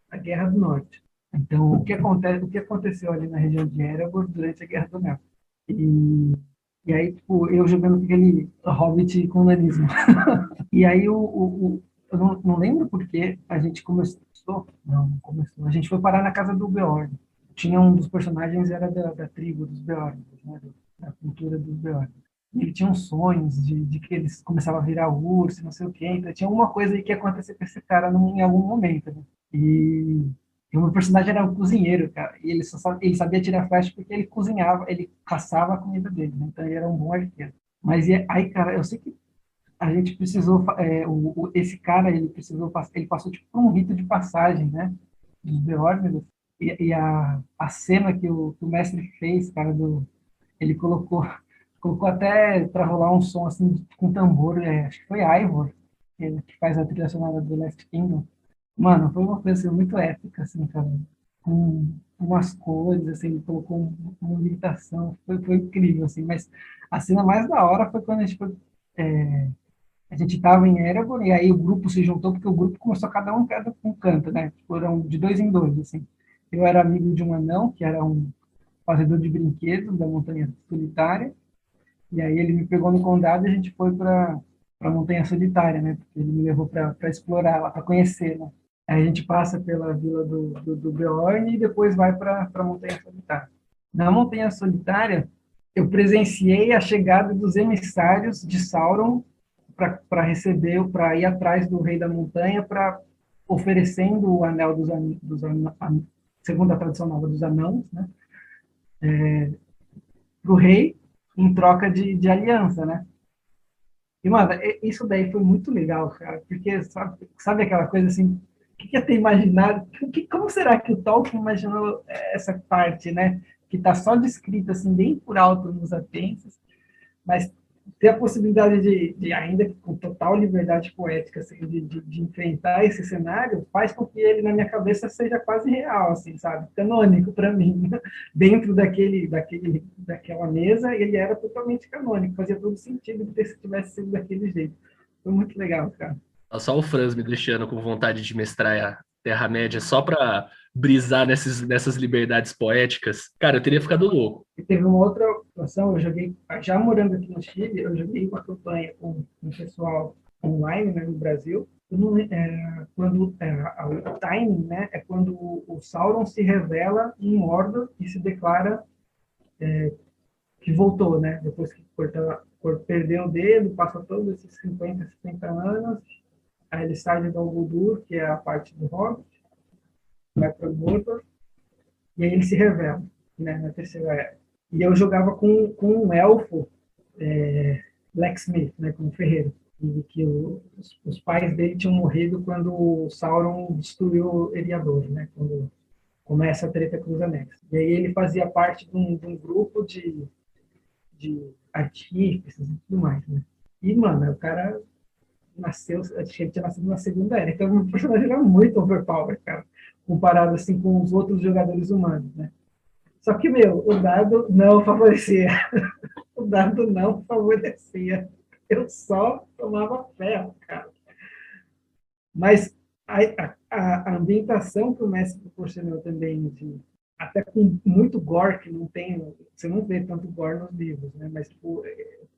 a Guerra do Norte. Então, o que aconteceu ali na região de Erebor durante a Guerra do Norte? E aí, tipo, eu jogando com aquele Hobbit com nanismo. E aí, eu não lembro porque a gente começou? Não começou. A gente foi parar na casa do Beorn. Tinha um dos personagens, era da tribo dos Beorn, né? Da cultura dos Beorn. E ele tinha uns sonhos de que eles começavam a virar urso, não sei o quê. Então tinha alguma coisa aí que ia acontecer com esse cara em algum momento, né? E o meu personagem era um cozinheiro, cara. E ele sabia tirar flecha porque ele cozinhava, ele caçava a comida dele, né? Então ele era um bom arqueiro. Mas aí, cara, eu sei que a gente precisou, esse cara, ele passou tipo por um rito de passagem, né? Dos Beorn. E a cena que o mestre fez, cara, ele colocou até para rolar um som assim com tambor, acho que foi Ivor, que faz a trilha sonora do Last Kingdom. Mano, foi uma coisa assim, muito épica, assim, cara. Com umas cores, assim, ele colocou uma imitação, foi incrível, assim. Mas a cena mais da hora foi quando a gente estava em Erebor, e aí o grupo se juntou, porque o grupo começou cada um canto, né? Foram de dois em dois, assim. Eu era amigo de um anão, que era um fazedor de brinquedos da Montanha Solitária, e aí ele me pegou no condado e a gente foi para a Montanha Solitária, né? Porque ele me levou para explorar lá, para conhecer, né? Aí a gente passa pela vila do Beorn e depois vai para a Montanha Solitária. Na Montanha Solitária, eu presenciei a chegada dos emissários de Sauron para receber, para ir atrás do Rei da Montanha, para oferecendo o Anel segundo a tradição nova dos anãos, né? Para o rei, em troca de aliança, né? E, mano, isso daí foi muito legal, cara, porque sabe aquela coisa assim, o que ia ter imaginado, como será que o Tolkien imaginou essa parte, né? Que está só descrita assim, bem por alto nos Apenses, mas ter a possibilidade ainda com total liberdade poética, assim, de enfrentar esse cenário, faz com que ele, na minha cabeça, seja quase real, assim, sabe? Canônico para mim. Dentro daquela mesa, ele era totalmente canônico, fazia todo sentido se tivesse sido daquele jeito. Foi muito legal, cara. Só o Franz me deixando com vontade de mestrar a Terra-média só pra brisar nessas liberdades poéticas. Cara, eu teria ficado louco. E teve uma outra situação, eu joguei, já morando aqui no Chile, eu joguei uma campanha com um pessoal online, né, no Brasil. Quando o timing, né, é quando o Sauron se revela em Mordor e se declara que voltou, né, depois que perdeu o dedo, passa todos esses 50, 60 anos, aí ele sai de Dol Guldur, que é a parte do Hobbit, vai para Mordor, e aí ele se revela, né, na Terceira Era. E eu jogava com um elfo, blacksmith, né, com um ferreiro, e que os pais dele tinham morrido quando o Sauron destruiu Eriador, né, quando começa a treta com os Anéis. E aí ele fazia parte de um grupo de artífices e tudo mais, né. E, mano, o cara nasceu, acho que ele tinha nascido na Segunda Era, então o personagem era muito overpowered, cara, comparado assim com os outros jogadores humanos, né. Só que, o dado não favorecia. O dado não favorecia. Eu só tomava ferro, cara. Mas a ambientação que o mestre proporcionou também, até com muito gore, que não tem, você não vê tanto gore nos livros, né? Mas tipo,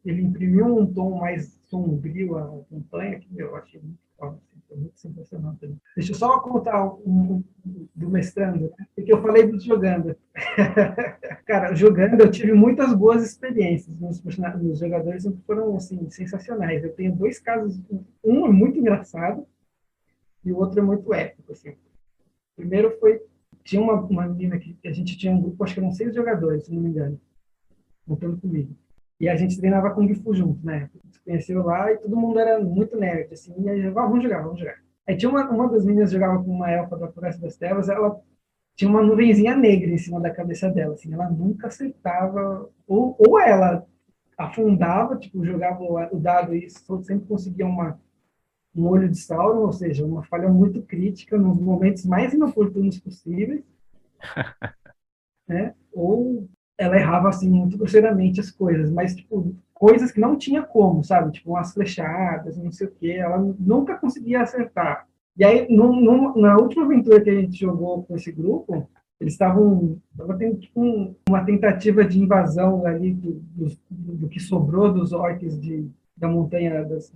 ele imprimiu um tom mais sombrio à campanha, que eu achei muito foda, assim, foi muito sensacional também. Deixa eu só contar do mestrando, né? Porque eu falei do jogando. Cara, jogando eu tive muitas boas experiências. Meus jogadores foram assim, sensacionais. Eu tenho dois casos, um é muito engraçado e o outro é muito épico. Assim. Primeiro tinha uma menina que a gente tinha um grupo, acho que eram 6 jogadores, se não me engano, contando comigo. E a gente treinava Kung Fu junto, né? A gente se conheceu lá e todo mundo era muito nerd, assim, e aí vamos jogar. Aí tinha uma das meninas que jogava com uma elfa da Floresta das Trevas, ela tinha uma nuvenzinha negra em cima da cabeça dela, assim, ela nunca acertava, ou ela afundava, tipo, jogava o dado e sempre conseguia um olho de Sauron, ou seja, uma falha muito crítica nos momentos mais inoportunos possíveis, né? Ou ela errava, assim, muito grosseiramente as coisas, mas, tipo, coisas que não tinha como, sabe? Tipo, umas flechadas, não sei o quê, ela nunca conseguia acertar. E aí, na última aventura que a gente jogou com esse grupo, eles estavam tendo tipo, uma tentativa de invasão ali do que sobrou dos orcs da montanha das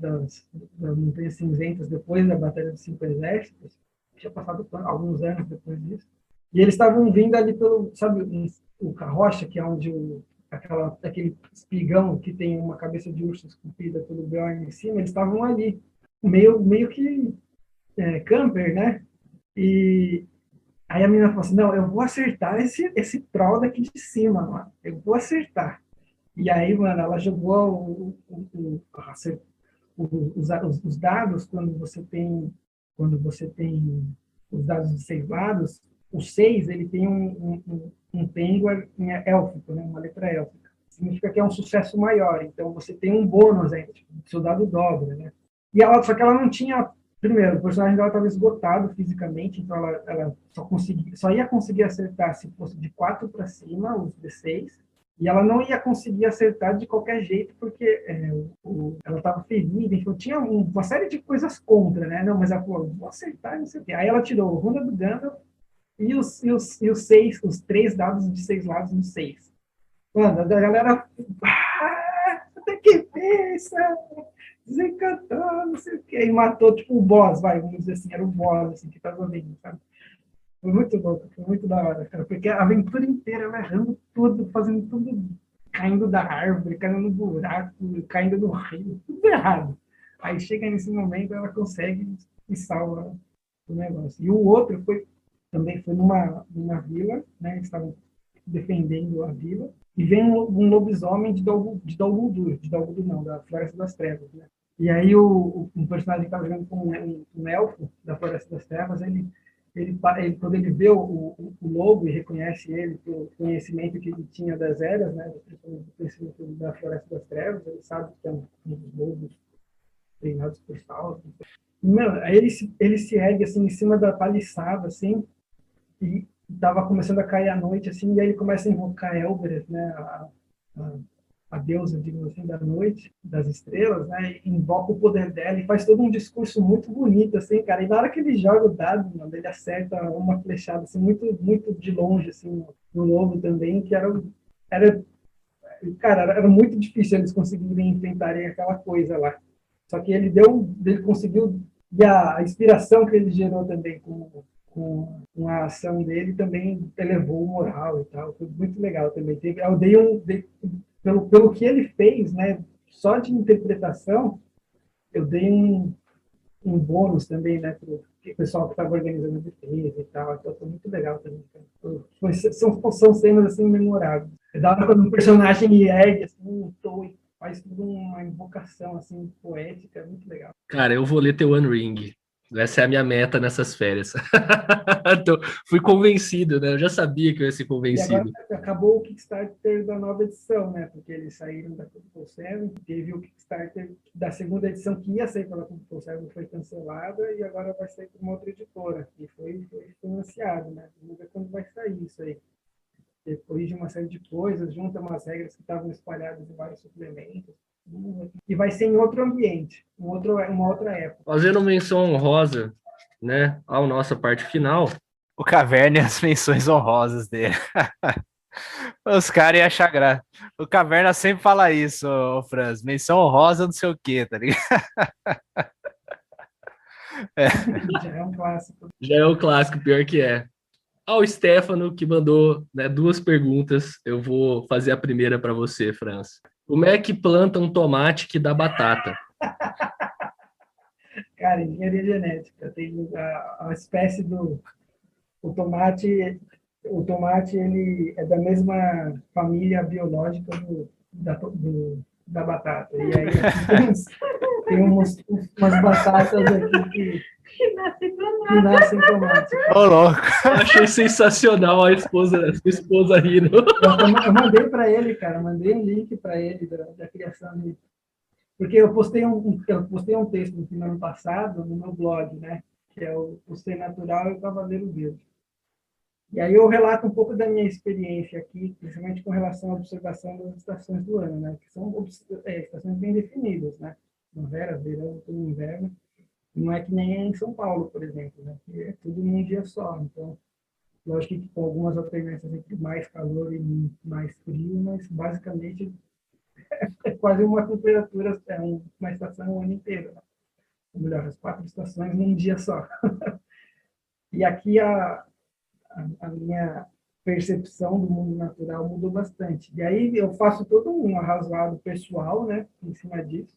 montanhas cinzentas depois da batalha dos 5 exércitos. tinha passado alguns anos depois disso. E eles estavam vindo ali pelo, sabe, o Carrocha, que é onde aquele espigão que tem uma cabeça de urso esculpida pelo Bjorn em cima, eles estavam ali, meio que camper, né? E aí a menina falou assim, não, eu vou acertar esse troll daqui de cima, mano. Eu vou acertar. E aí, mano, ela jogou os dados, quando você tem os dados de 6 lados, o 6 ele tem um penguin élfico, né? Uma letra élfica. Significa que é um sucesso maior. Então, você tem um bônus aí, tipo, seu dado dobra, né? Só que ela não tinha. Primeiro, o personagem dela estava esgotado fisicamente, então ela só ia conseguir acertar se fosse de 4 para cima, os D6, e ela não ia conseguir acertar de qualquer jeito, porque ela estava ferida, então tinha uma série de coisas contra, né? Não, mas ela falou, vou acertar, não sei o quê. Aí ela tirou o runa do Gandalf e os 3 dados de 6 lados no 6. Mano, a galera. Até que pensa! Desencantou, não sei o quê. E matou, tipo, o boss, vamos dizer assim, era o boss, assim, que tava vindo, sabe? Foi muito louco, foi muito da hora, cara, porque a aventura inteira ela errando tudo, fazendo tudo, caindo da árvore, caindo no buraco, caindo no rio, tudo errado. Aí chega nesse momento, ela consegue e salva o negócio. E o outro também foi numa vila, né, eles estavam defendendo a vila, e vem um lobisomem de Dol Guldur, não, da Floresta das Trevas, né? E aí um personagem que estava jogando com um elfo da Floresta das Trevas, quando ele vê o lobo e reconhece ele pelo conhecimento que ele tinha das eras, né, do conhecimento da Floresta das Trevas, ele sabe que é um dos lobos treinados por Sauron. Mano, aí ele se ergue assim em cima da paliçada, assim, e estava começando a cair a noite, assim, e aí ele começa a invocar Elbereth, né, a deusa, digamos assim, da noite, das estrelas, né, e invoca o poder dela e faz todo um discurso muito bonito, assim, cara, e na hora que ele joga o dado, mano, ele acerta uma flechada, assim, muito, muito de longe, assim, no lobo também, que era muito difícil eles conseguirem enfrentarem aquela coisa lá. Só que ele conseguiu, e a inspiração que ele gerou também com a ação dele também elevou o moral e tal. Foi muito legal também. Pelo que ele fez, né, só de interpretação, eu dei um bônus também, né, para o pessoal que estava organizando a defesa e tal. Então foi muito legal também. São cenas assim memoráveis. Da hora quando um personagem ergue assim, e faz tudo uma invocação assim poética, é muito legal. Cara, eu vou ler The One Ring. Essa é a minha meta nessas férias. Então, fui convencido, né? Eu já sabia que eu ia ser E agora convencido. acabou o Kickstarter da nova edição, né? Porque eles saíram da Critical 7, teve o Kickstarter da segunda edição que ia sair pela Critical 7, foi cancelada e agora vai sair por uma outra editora. E foi financiado, né? Vamos ver quando vai sair isso aí. Depois de uma série de coisas, junta umas regras que estavam espalhadas em vários suplementos. E vai ser em outro ambiente, uma outra época. Fazendo menção honrosa, né, ao nossa parte final. O Caverna e as menções honrosas dele. Os caras iam achar graça. O Caverna sempre fala isso, ô Franz. Menção honrosa, não sei o quê, tá ligado? Já é um clássico. Já é o clássico, pior que é. Ao Stefano, que mandou, né, 2 perguntas. Eu vou fazer a primeira para você, Franz. Como é que planta um tomate que dá batata? Cara, engenharia genética. Tem a espécie do... O tomate ele é da mesma família biológica da batata. E aí tem umas batatas aqui que nascem tomate. Ô, louco. Eu achei sensacional a sua esposa rindo. Eu mandei para ele, cara, mandei um link para ele da criação dele. Porque eu postei um texto no ano passado no meu blog, né? Que é o Ser Natural e o Cavaleiro Verde. E aí eu relato um pouco da minha experiência aqui, principalmente com relação à observação das estações do ano, né? Que são estações bem definidas, né? Primavera, verão, outono, inverno. Não é que nem em São Paulo, por exemplo, né? Que é tudo num dia só. Então, lógico que com algumas alternâncias entre mais calor e mais frio, mas basicamente é quase uma temperatura, uma estação o ano inteiro, né? Ou melhor, as 4 estações num dia só. E aqui a minha percepção do mundo natural mudou bastante. E aí eu faço todo um arrazoado pessoal, né, em cima disso,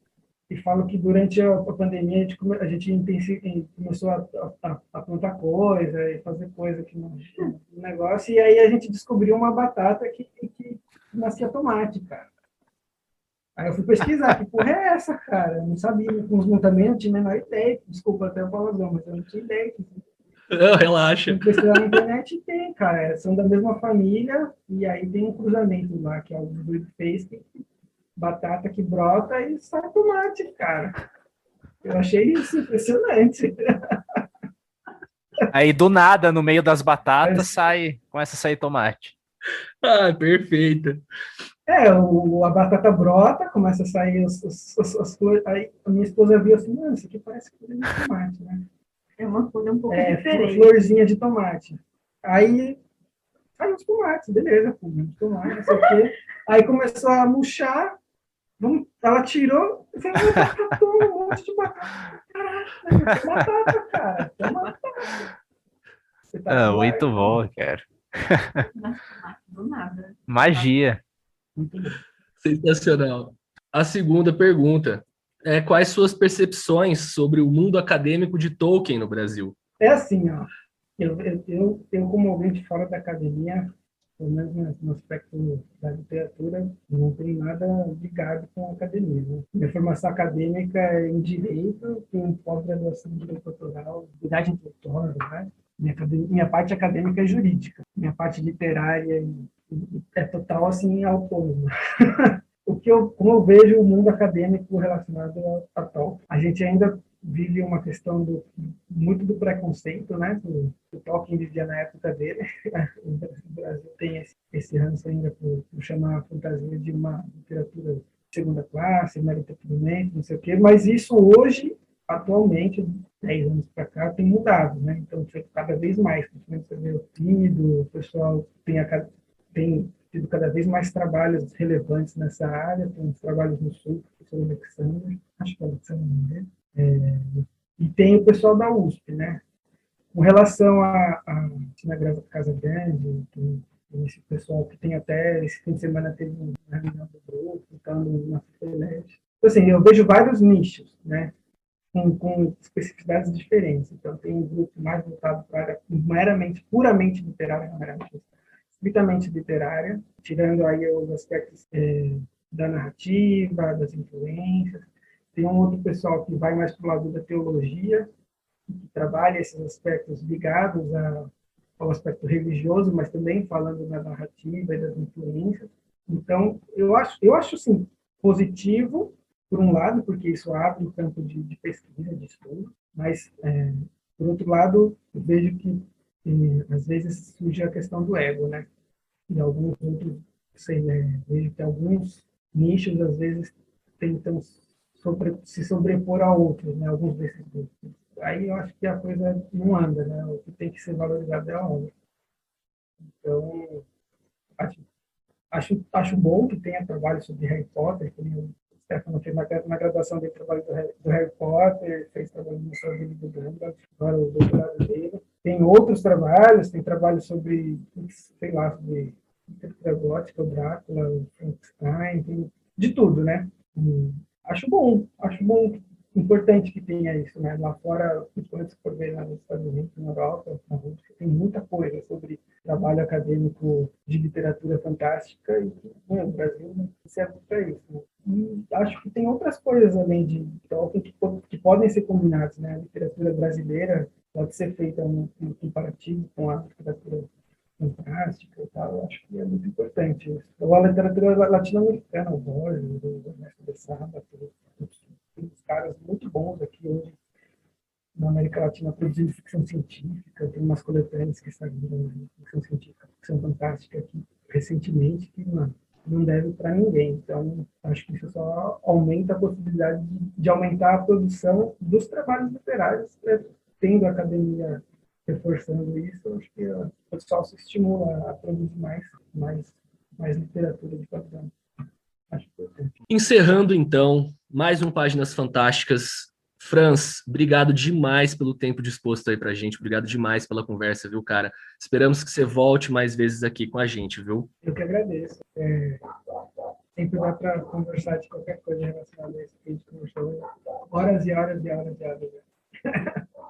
e falo que durante a pandemia a gente começou a plantar coisa e fazer coisa aqui no negócio, e aí a gente descobriu uma batata que nascia tomate, cara. Aí eu fui pesquisar, que porra é essa, cara? Eu não sabia, também não tinha a menor ideia, desculpa até o palavrão, mas eu não tinha ideia. Não, relaxa. Fui pesquisar na internet e tem, cara, são da mesma família, e aí tem um cruzamento lá, que é o do face, batata que brota e sai tomate, cara. Eu achei isso impressionante. Aí do nada, no meio das batatas, começa a sair tomate. Ah, perfeito. A batata brota, começa a sair as flores. Aí a minha esposa viu assim, mano, isso aqui parece folha de tomate, né? É uma folha um pouco diferente. Florzinha de tomate. Aí saiu os tomates, beleza, folha de tomate, não sei o quê. Aí começou a murchar, ela tirou e falou, um monte de batata. Caraca, tem batata, cara. Tem batata. Você tá Muito bom, cara. Do nada. Magia. Muito bom. Sensacional. A segunda pergunta é: quais suas percepções sobre o mundo acadêmico de Tolkien no Brasil? É assim, ó. Eu como alguém de fora da academia, pelo menos no aspecto da literatura, não tenho nada ligado com a academia. Né? Minha formação acadêmica é em Direito, tenho pós-graduação em Direito Autoral, Habilidade Intelectual, né? Minha parte acadêmica é jurídica. Minha parte literária é total, assim, autônoma. Como eu vejo o mundo acadêmico relacionado a Tolkien. A gente ainda vive uma questão muito do preconceito, né? Que o Tolkien vivia na época dele. O Brasil tem esse ranço ainda por chamar a fantasia de uma literatura de segunda classe, mero entretenimento, não sei o quê, mas isso hoje, atualmente, 10 anos para cá, tem mudado, né? Então, cada vez mais, você vê o pessoal tem tido cada vez mais trabalhos relevantes nessa área, tem uns trabalhos no Sul, o professor Alexandre, acho que é o Alexandre mesmo, e tem o pessoal da USP, né? Com relação a Casa Grande, tem esse pessoal que tem até, esse fim de semana teve uma reunião do grupo, então, na FELET. Então, assim, eu vejo vários nichos, né? Com especificidades diferentes. Então, tem um grupo mais voltado para a área puramente literária, estritamente literária, tirando aí os aspectos da narrativa, das influências. Tem um outro pessoal que vai mais para o lado da teologia, que trabalha esses aspectos ligados ao aspecto religioso, mas também falando da narrativa e das influências. Então, eu acho assim, positivo, por um lado, porque isso abre um campo de pesquisa, de estudo, mas, por outro lado, eu vejo que às vezes surge a questão do ego, né? E alguns outros, sei, né? Vejo que alguns nichos, às vezes, tentam se sobrepor a outros, né? Alguns desses grupos. Aí eu acho que a coisa não anda, né? O que tem que ser valorizado é a obra. Então, acho bom que tenha trabalho sobre Harry Potter, que o Stefano fez na graduação dele trabalho do Harry Potter, fez trabalho no seu livro do Gandalf, agora o doutorado dele. Tem outros trabalhos, tem trabalho sobre, sei lá, sobre literatura gótica, o Drácula, o Frankenstein, tem de tudo, né? Acho bom, importante que tenha isso, né? Lá fora, principalmente se for ver lá nos Estados Unidos, na Europa, na Rússia, tem muita coisa sobre trabalho acadêmico de literatura fantástica e o Brasil não serve para isso. Né? E acho que tem outras coisas além de Tolkien que podem ser combinadas, né? A literatura brasileira pode ser feita um comparativo com a literatura fantástica e tal, eu acho que é muito importante isso. Então, a literatura latino-americana, o Borges, o Ernesto de Saba, uns caras muito bons aqui hoje na América Latina produzindo ficção científica, tem umas coletâneas que saíram de ficção científica, ficção fantástica aqui recentemente, que não deve para ninguém. Então, acho que isso só aumenta a possibilidade de aumentar a produção dos trabalhos literários, tendo a academia reforçando isso, acho que o pessoal se estimula a produzir mais literatura de qualidade. Acho importante. Encerrando, então, mais um Páginas Fantásticas Franz, obrigado demais pelo tempo disposto aí pra gente, obrigado demais pela conversa, viu, cara? Esperamos que você volte mais vezes aqui com a gente, viu? Eu que agradeço. Sempre dá para conversar de qualquer coisa relacionada a isso que a gente conversou horas e horas e horas e horas.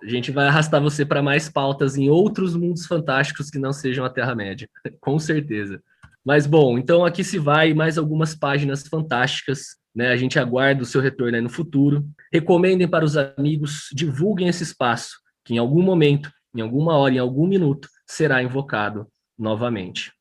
A gente vai arrastar você para mais pautas em outros mundos fantásticos que não sejam a Terra-média, com certeza. Mas bom, então aqui se vai mais algumas páginas fantásticas, né? A gente aguarda o seu retorno aí no futuro. Recomendem para os amigos, divulguem esse espaço, que em algum momento, em alguma hora, em algum minuto, será invocado novamente.